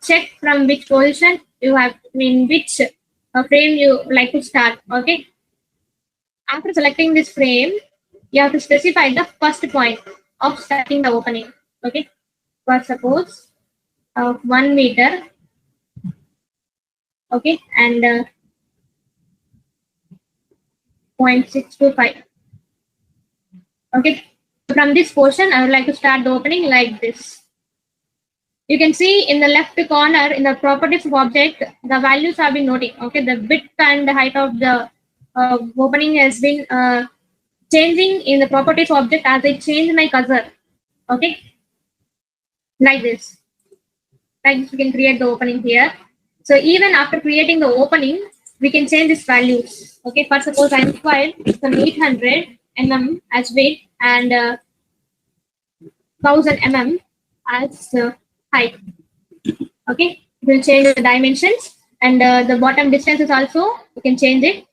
A: check from which position you have, in which frame you like to start. Okay. After selecting this frame, you have to specify the first point of starting the opening. Okay. For suppose 1 meter. Okay. And 0.625. Okay. From this portion, I would like to start the opening like this. You can see in the left corner in the properties of object, the values have been noted. Okay, the width and the height of the opening has been changing in the properties of object as I change my cursor. Okay, like this. Like this, we can create the opening here. So even after creating the opening, we can change these values. Okay, for suppose I require some 800 mm as weight and 1000 mm as height. Okay, it will change the dimensions and the bottom distances also you can change it.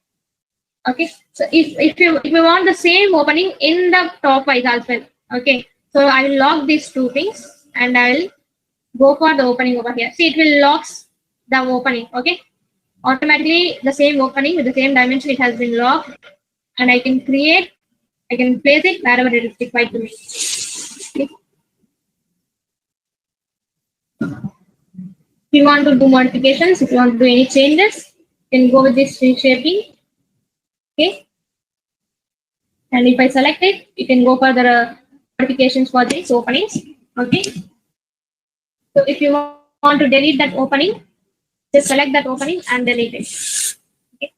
A: Okay, so if you want the same opening in the top wise as well. Okay, so I will lock these two things and I will go for the opening over here. See, it will lock the opening. Okay, automatically the same opening with the same dimension, it has been locked, and I can place it wherever it is required to me. Okay. If you want to do modifications, if you want to do any changes, you can go with this reshaping. Okay. And if I select it, you can go for the modifications for these openings. Okay. So if you want to delete that opening, just select that opening and delete it. Okay.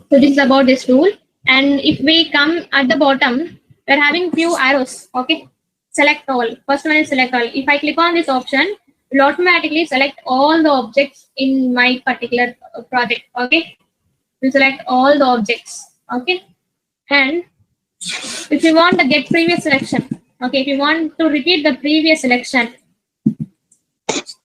A: So this is about this tool. And if we come at the bottom, we're having few arrows. Okay. Select all. First one is select all. If I click on this option, it will automatically select all the objects in my particular project. Okay. We select all the objects. Okay. And if you want to get previous selection, okay, if you want to repeat the previous selection,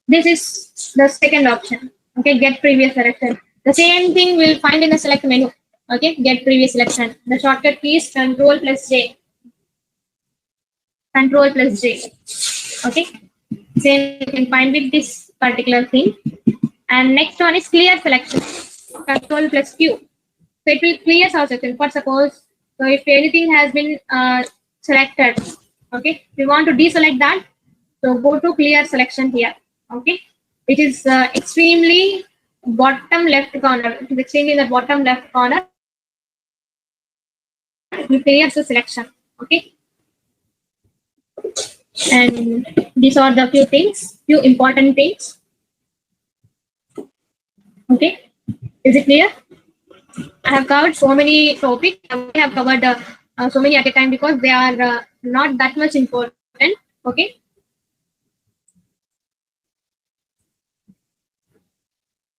A: this is the second option. Okay, get previous selection. The same thing we'll find in the select menu. Okay, get previous selection. The shortcut key is Control plus J. Control plus J. Okay, same you can find with this particular thing. And next one is clear selection. Control plus Q. So it will clear our section. For suppose, so if anything has been selected, okay, we want to deselect that. So go to clear selection here. Okay, it is extremely bottom left corner. It is extremely in the bottom left corner. It clears the selection. Okay. And these are the few important things. Okay, is it clear? I have covered so many topics. I have covered so many at a time because they are not that much important. Okay.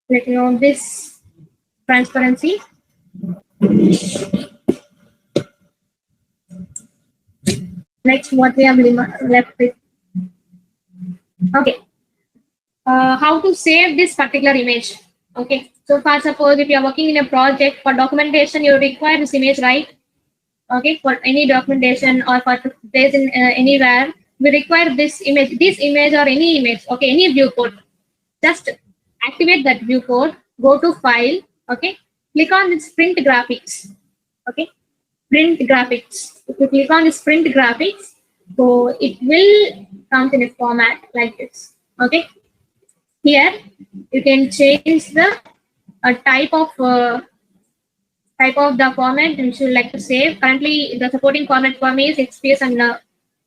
A: Let me know this transparency. Next, what we have left with. Okay. How to save this particular image? Okay. So, for suppose if you are working in a project for documentation, you require this image, right? Okay. For any documentation or for place in anywhere, we require this image or any image. Okay. Any viewport. Just activate that viewport. Go to File. Okay. Click on this Print Graphics. Okay. Print Graphics. If you click on this Print Graphics, so it will come in a format like this. Okay. Here you can change the type of type of the format which you like to save. Currently, the supporting format for me is XPS and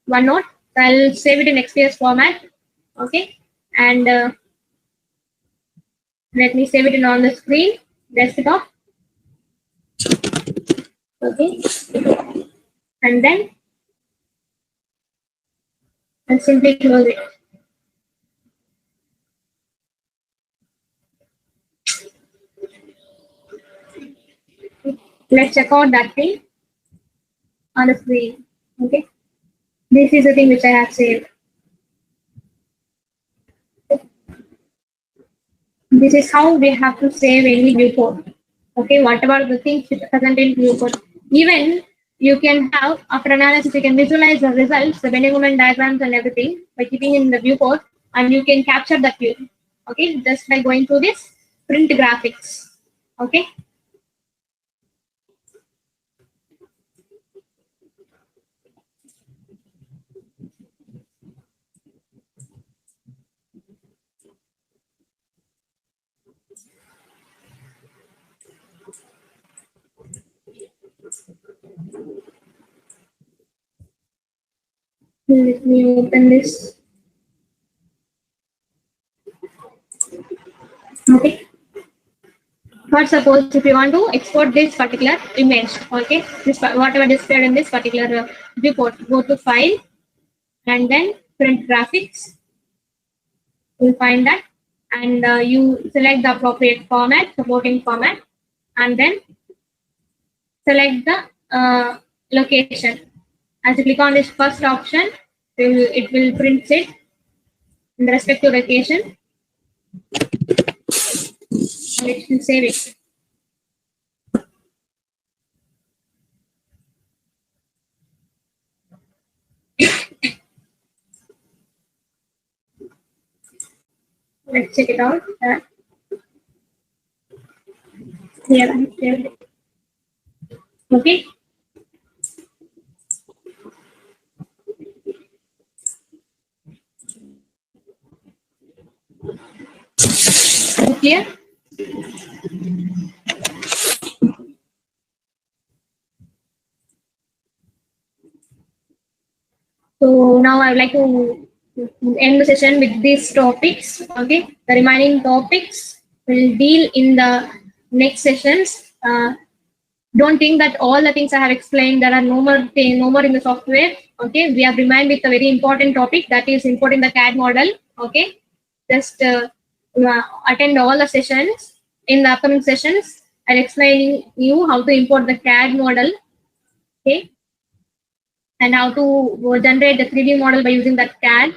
A: OneNote. So I'll save it in XPS format. Okay, and let me save it in on the screen, desktop. Okay, and then I'll simply close it. Let's check out that thing on the screen. Okay, this is the thing which I have saved. This is how we have to save any viewport. Okay, whatever the things present in viewport. Even you can have, after analysis, you can visualize the results, the Venn diagram diagrams and everything by keeping in the viewport, and you can capture that view. Okay, just by going through this print graphics. Okay. Let me open this. Okay. But suppose if you want to export this particular image, okay, this whatever displayed in this particular viewport, go to File and then Print Graphics. You'll find that, and you select the appropriate format, supporting format, and then select the location. As you click on this first option, it will print it in the respective location, and it will save it. Let's check it out. Here I saved it. Okay. Clear? So now I would like to end the session with these topics. Okay, the remaining topics will deal in the next sessions. Don't think that all the things I have explained, there are no more in the software. Okay, we have remained with a very important topic, that is importing the CAD model. Okay, just attend all the sessions. In the upcoming sessions, I'll explain you how to import the CAD model. Okay, and how to generate the 3D model by using that CAD.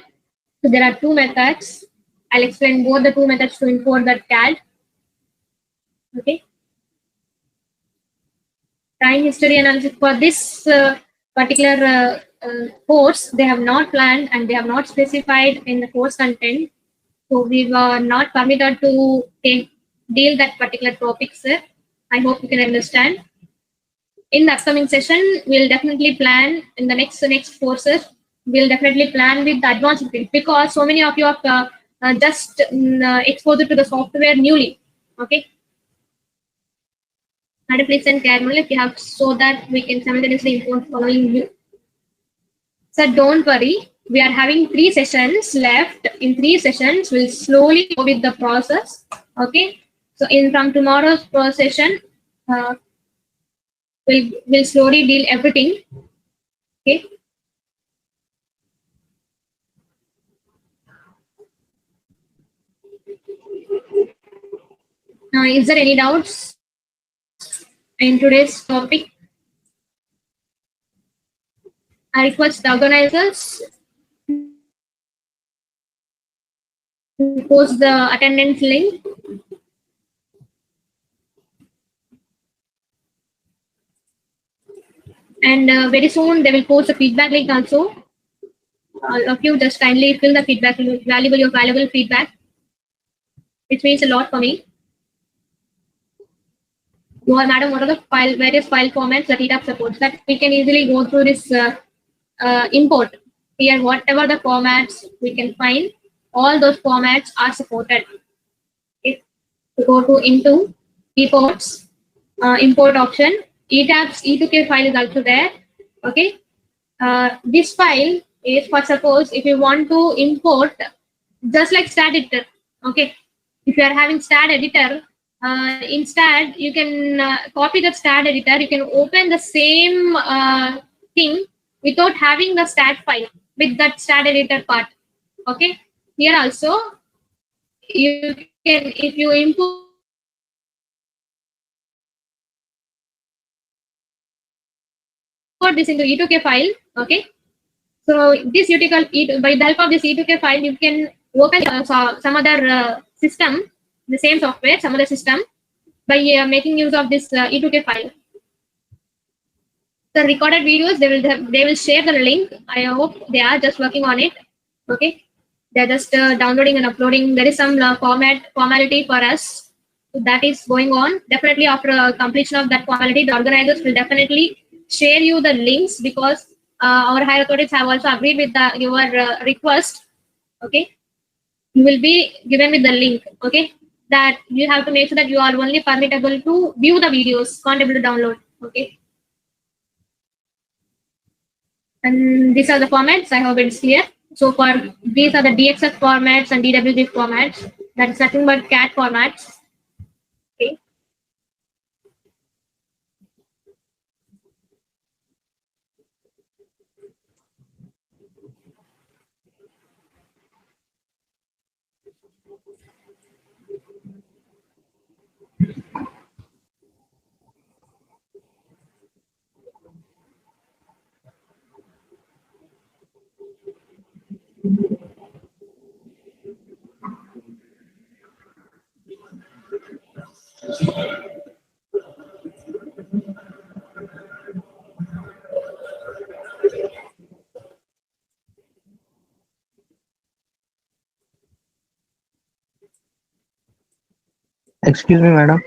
A: So there are two methods. I'll explain both the two methods to import that CAD. Okay. Time history analysis for this particular course, they have not planned and they have not specified in the course content. So we were not permitted to deal that particular topic, sir. I hope you can understand. In the upcoming session, we'll definitely plan in the next courses. We'll definitely plan with the advanced things, because so many of you are just exposed to the software newly. Okay. Please send CAD model if you have, so that we can simultaneously import following you. So don't worry, we are having 3 sessions left. In 3 sessions, we'll slowly go with the process. Okay. So from tomorrow's session, we'll slowly deal everything. Okay. Now, is there any doubts in today's topic? I request the organizers to post the attendance link. And very soon they will post the feedback link also. All of you just kindly fill the feedback, valuable feedback, which means a lot for me. Madam, what are the various file formats that ETAP supports, that we can easily go through this import. Here, whatever the formats we can find, all those formats are supported. Okay. So go to into imports, import option. ETABS E2K file is also there. Okay. This file is for suppose if you want to import just like stat editor. Okay. If you are having stat editor, instead you can copy the stat editor. You can open the same thing without having the stat file with that stat editor part. Okay. Here also you can, if you import this into E2K file. Okay. So this by the help of this E2K file, you can open some other system, the same software, some other system by making use of this E2K file. The recorded videos, they will share the link. I hope they are just working on it. Okay, they're just downloading and uploading. There is some formality for us that is going on. Definitely after completion of that formality, the organizers will definitely share you the links because our higher authorities have also agreed with your request. Okay, you will be given with the link. Okay, that you have to make sure that you are only permittable to view the videos, can't able to download. Okay. And these are the formats. I hope it's clear. So for these are the DXF formats and DWG formats. That is nothing but CAT formats. Okay.
B: Excuse me, madam.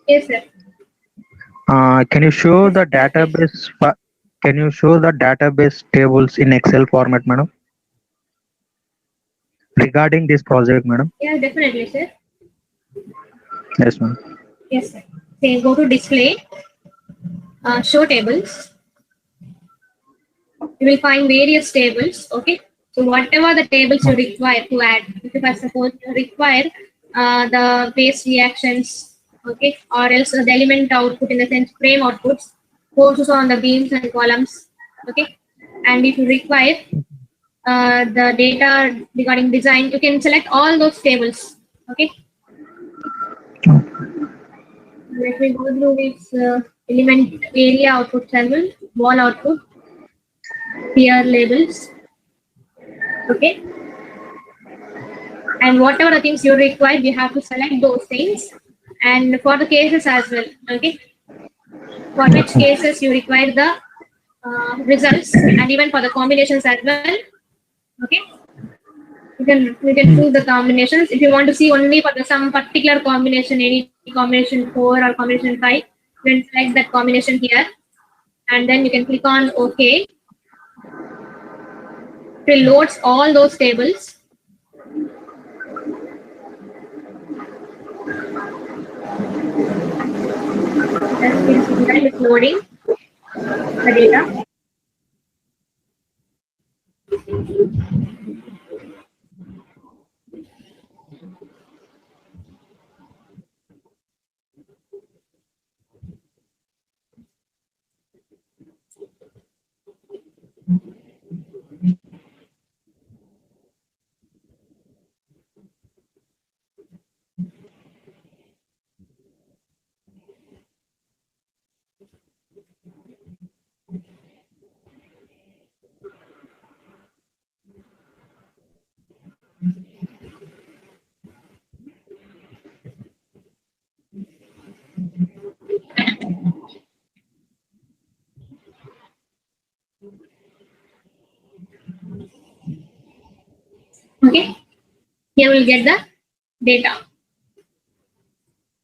A: Yes, sir.
B: Can you show the database? Can you show the database tables in Excel format, madam? Regarding this project, madam.
A: Yeah, definitely, sir.
B: Yes, ma'am.
A: Yes, sir. Say go to display, show tables. You will find various tables. Okay. So whatever the tables you require to add, if you suppose you require the base reactions, okay, or else the element output in the sense frame outputs, forces on the beams and columns, okay, and if you require the data regarding design, you can select all those tables, okay. Let me go through this element area output table, wall output, here labels, okay. And whatever the things you require, you have to select those things. And for the cases as well, okay. For which cases you require the results, and even for the combinations as well, okay. You can choose the combinations. If you want to see only for some particular combination, any combination 4 or combination 5, you can select that combination here, and then you can click on OK. It loads all those tables. It's loading the data. Okay, here we'll get the data.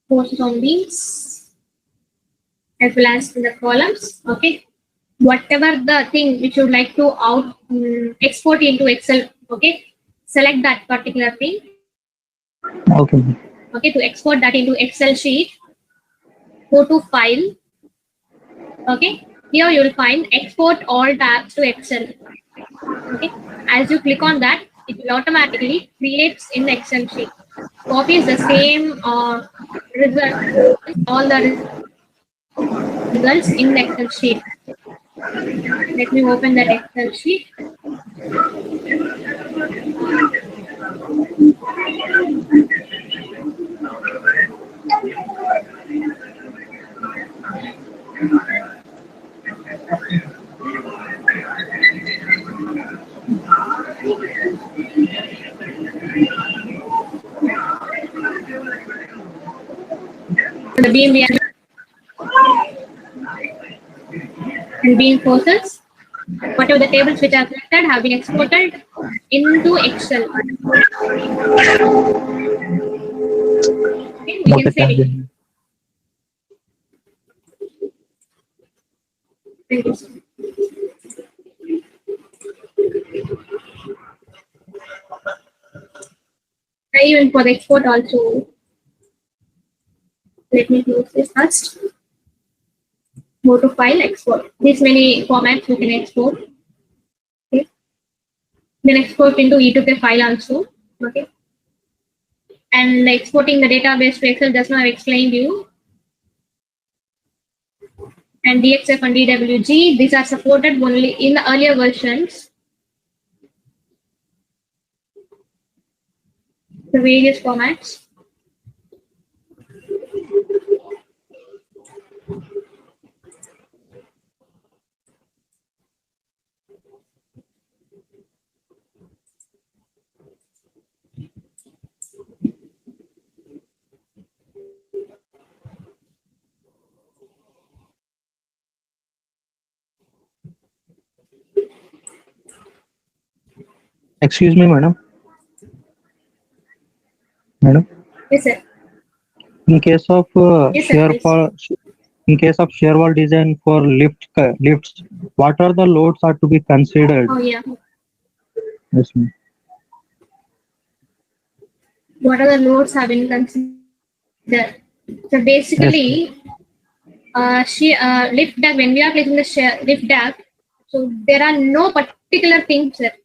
A: Forces on beams as well as in the columns. Okay, whatever the thing which you would like to export into Excel. Okay, select that particular thing.
B: Okay.
A: Okay, to export that into Excel sheet. go to File. Okay, here you will find Export All tabs to Excel. Okay, as you click on that, it will automatically creates in Excel sheet. Copies the same result, all the results in Excel sheet. Let me open that Excel sheet. The beam reaction and beam process. Whatever the tables which are selected have been exported into Excel. Okay, we
B: Okay,
A: can save
B: thank
A: it.
B: you.
A: Thank you. Even for the export also. Let me close this first. Go to File, Export. These many formats you can export. Okay. Then export into E2K file also. Okay. And exporting the database to Excel just now I explained you. And DXF and DWG, these are supported only in the earlier versions. The various formats.
B: Excuse me, madam. Madam,
A: Yes, sir.
B: in case of
A: Yes, sir, please.
B: in case of shear wall design for lifts, what are the loads are to be considered?
A: Oh, yeah.
B: Yes, ma'am.
A: What are the loads have been considered? So basically, lift deck, when we are placing the lift deck, so there are no particular things that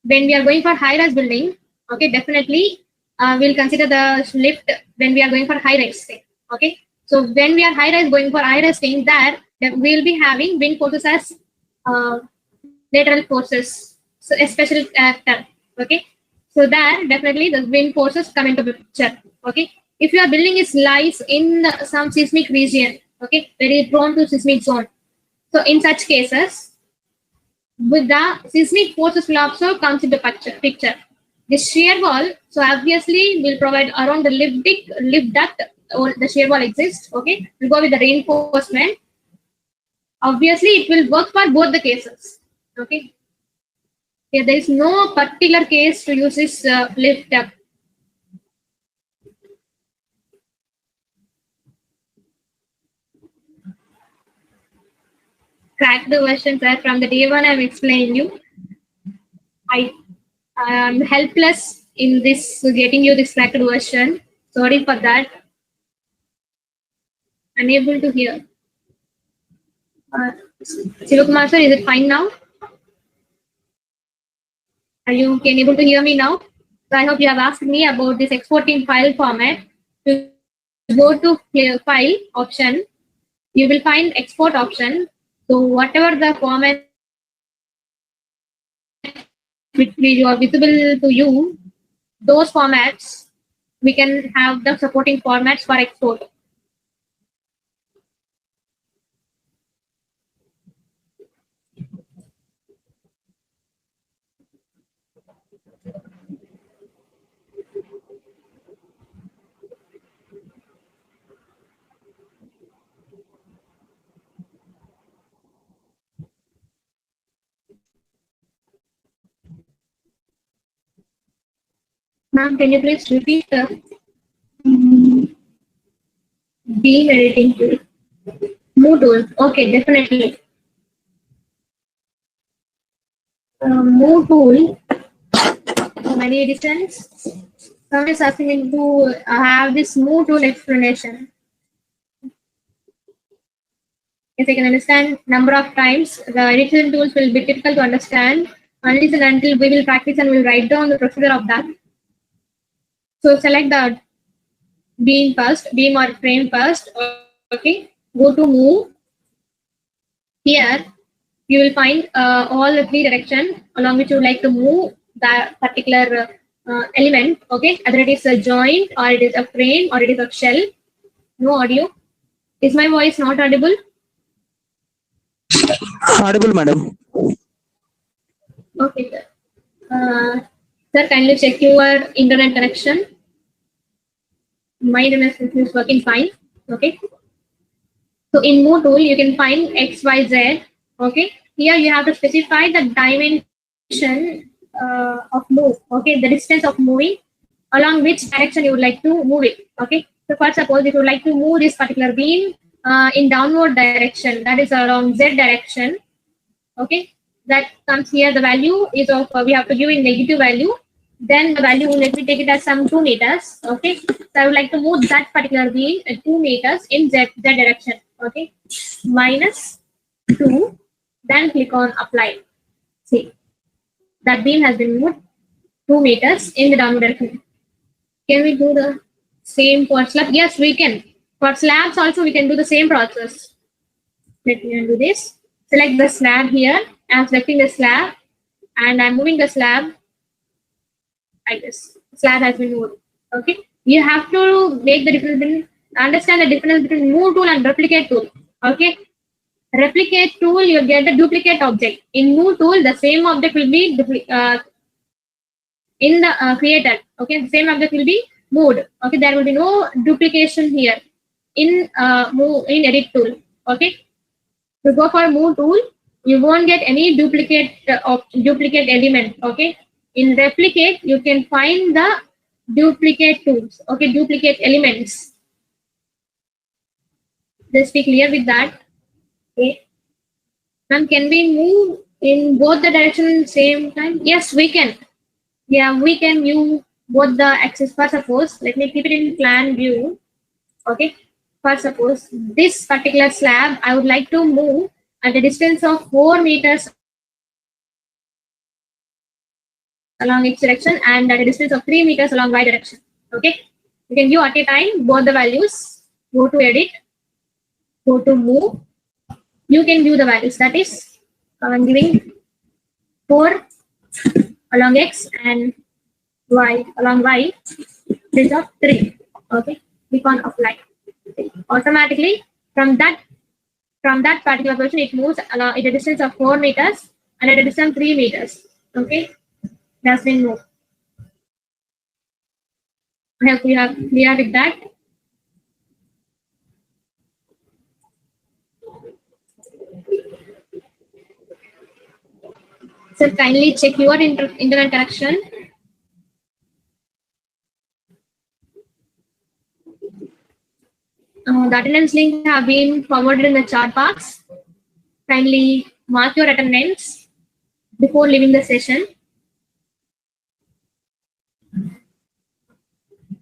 A: when we are going for high-rise building, okay, definitely we'll consider the lift when we are going for high-rise thing, okay. So when we are high-rise going for high-rise thing, that we'll be having wind forces as lateral forces, so a special character, okay. So that definitely the wind forces come into the picture, okay. If your building is lies in some seismic region, okay, very prone to seismic zone, so in such cases, with the seismic forces will also comes into picture. The shear wall, so obviously will provide around the lift duct or the shear wall exists, okay. We'll go with the reinforcement. Obviously, it will work for both the cases, okay. Yeah, there is no particular case to use this lift duct. Cracked versions are from the day one I've explained you. I am helpless in this getting you this cracked version. Sorry for that. Unable to hear. Sivakumar sir, is it fine now? Are you able to hear me now? So I hope you have asked me about this exporting file format. To go to file option, you will find export option. So whatever the format which are visible to you, those formats we can have the supporting formats for export. Ma'am, can you please repeat the beam editing tool? Move tool. Okay, definitely. Move tool. Many editions. Someone is asking me to have this move tool explanation. If I can understand number of times, the addition tools will be difficult to understand unless and until we will practice and we'll write down the procedure of that. So select the beam first, beam or frame first. Okay, go to move. Here you will find all the three directions along which you would like to move that particular element. Okay, either it is a joint or it is a frame or it is a shell. No audio. Is my voice not audible?
C: Audible, madam.
A: Okay, sir. Sir, kindly check your internet connection. My internet connection is working fine. Okay. So in move tool, you can find X, Y, Z. Okay. Here you have to specify the dimension of move. Okay. The distance of moving along which direction you would like to move it. Okay. So for suppose if you would like to move this particular beam in downward direction, that is along Z direction. Okay. That comes here. The value is of we have to give in negative value. Then the value, let me take it as some 2 meters. Okay. So I would like to move that particular beam 2 meters in Z direction. Okay. Minus 2. Then click on apply. See, that beam has been moved 2 meters in the downward direction. Can we do the same for slab? Yes, we can. For slabs also, we can do the same process. Let me undo this. Select the slab here. I'm selecting the slab and I'm moving the slab like this. Slab has been moved. Okay. You have to make the difference between, understand the difference between move tool and replicate tool. Okay. Replicate tool, you get the duplicate object. In move tool, the same object will be in the created. Okay. The same object will be moved. Okay. There will be no duplication here in move in edit tool. Okay. To go for move tool, you won't get any duplicate duplicate element. Okay. In replicate, you can find the duplicate tools. Okay, duplicate elements. Just be clear with that. Okay. Ma'am, can we move in both the directions same time? Yes, we can. Yeah, we can move both the axis. For suppose, let me keep it in plan view. Okay. For suppose this particular slab, I would like to move at a distance of 4 meters along X direction and at a distance of 3 meters along Y direction. Okay. You can view at a time both the values. Go to edit. Go to move. You can view the values. That is, I'm giving 4 along X and Y along Y. This of 3. Okay. Click on apply. Automatically from that particular position, it moves at a distance of 4 meters and at a distance 3 meters. Okay. That's been moved. I hope you are clear with that. So kindly check your internet connection. The attendance link have been forwarded in the chat box. Kindly mark your attendance before leaving the session.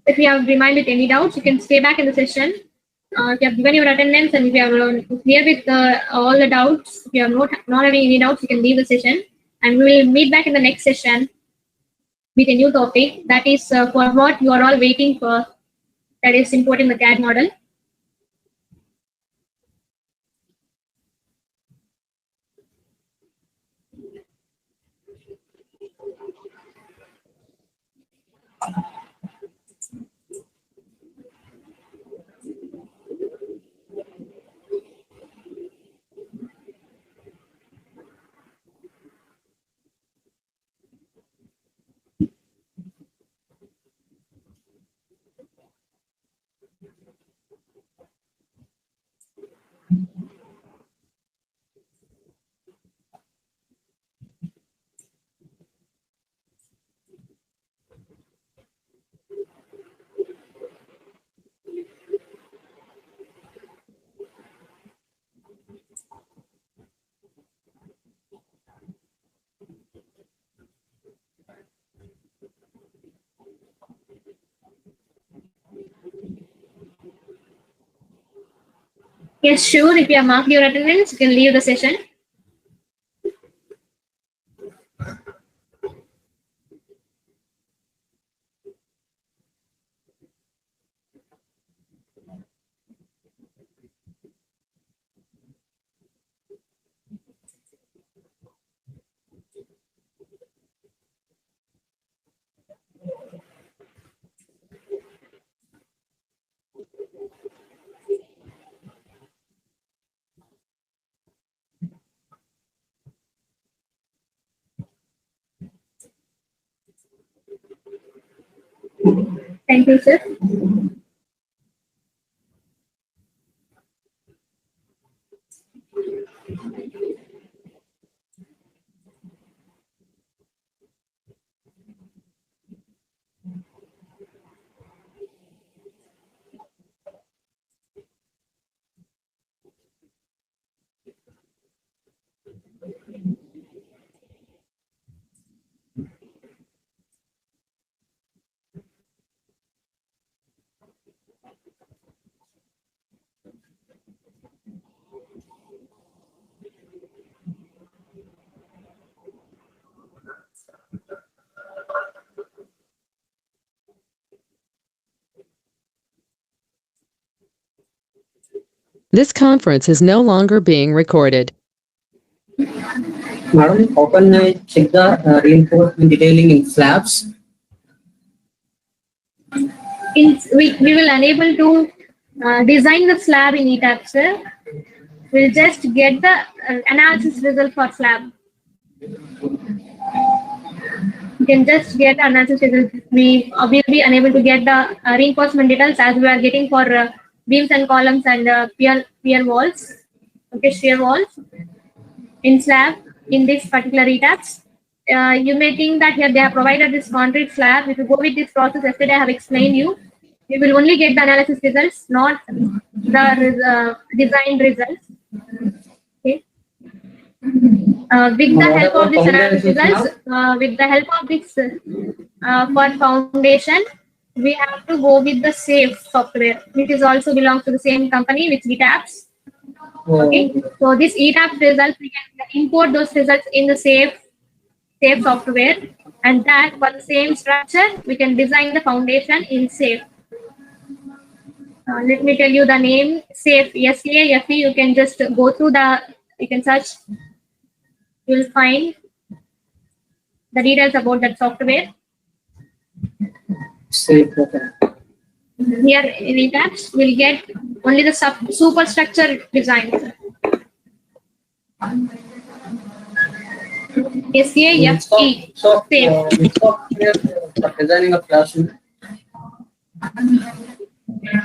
A: If you have remained with any doubts, you can stay back in the session. If you have given your attendance and if you are clear with all the doubts, if you are not having any doubts, you can leave the session. And we will meet back in the next session with a new topic. That is for what you are all waiting for. That is importing the CAD model. Yes, sure. If you have marked your attendance, you can leave the session. Thank you, sir.
C: This conference is no longer being recorded.
D: Madam, how can I check the reinforcement detailing in slabs?
A: We will unable to design the slab in ETABS, sir. We'll just get the analysis result for slab. You can just get the analysis result. We will be unable to get the reinforcement details as we are getting for beams and columns and pier walls. Okay, shear walls in slab in this particular ETABS. You may think that here they have provided this concrete slab. If you go with this process, yesterday I have explained you will only get the analysis results, not the design results. Okay. With the help of this analysis results, with the help of this for foundation, we have to go with the SAFE software, which is also belongs to the same company with ETABS. Okay, so this ETABS results, we can import those results in the SAFE software, and that for the same structure, we can design the foundation in SAFE. Let me tell you the name, SAFE, SAFE. You can just go through you can search, you will find the details about that software.
D: SAFE, okay.
A: Here in ETABS, we'll get only the superstructure design. SAFE.
D: So, which software for designing a classroom?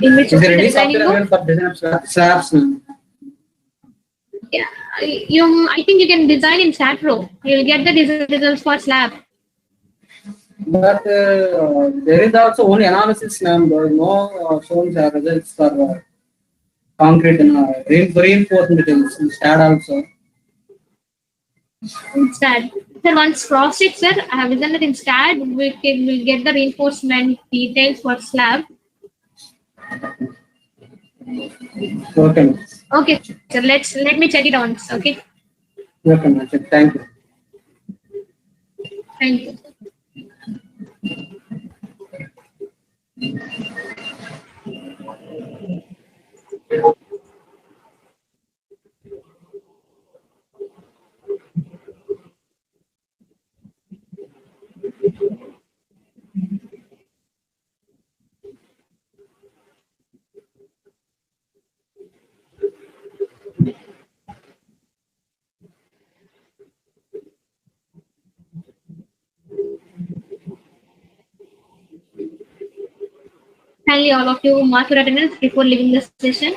A: In which
D: Is there any
A: designing
D: software for design of slabs?
A: Yeah, I think you can design in SATRO. You'll get the design results for slab.
D: But there is also only analysis number, no shown results for concrete and reinforcement in STAD also.
A: In STAD. So once cross-check, sir, I have written it in STAD. We'll get the reinforcement details for slab.
D: Okay.
A: Okay, so let me check it on. Okay.
D: Okay, thank you.
A: Thank you. Kindly all of you mark your attendance before leaving the session.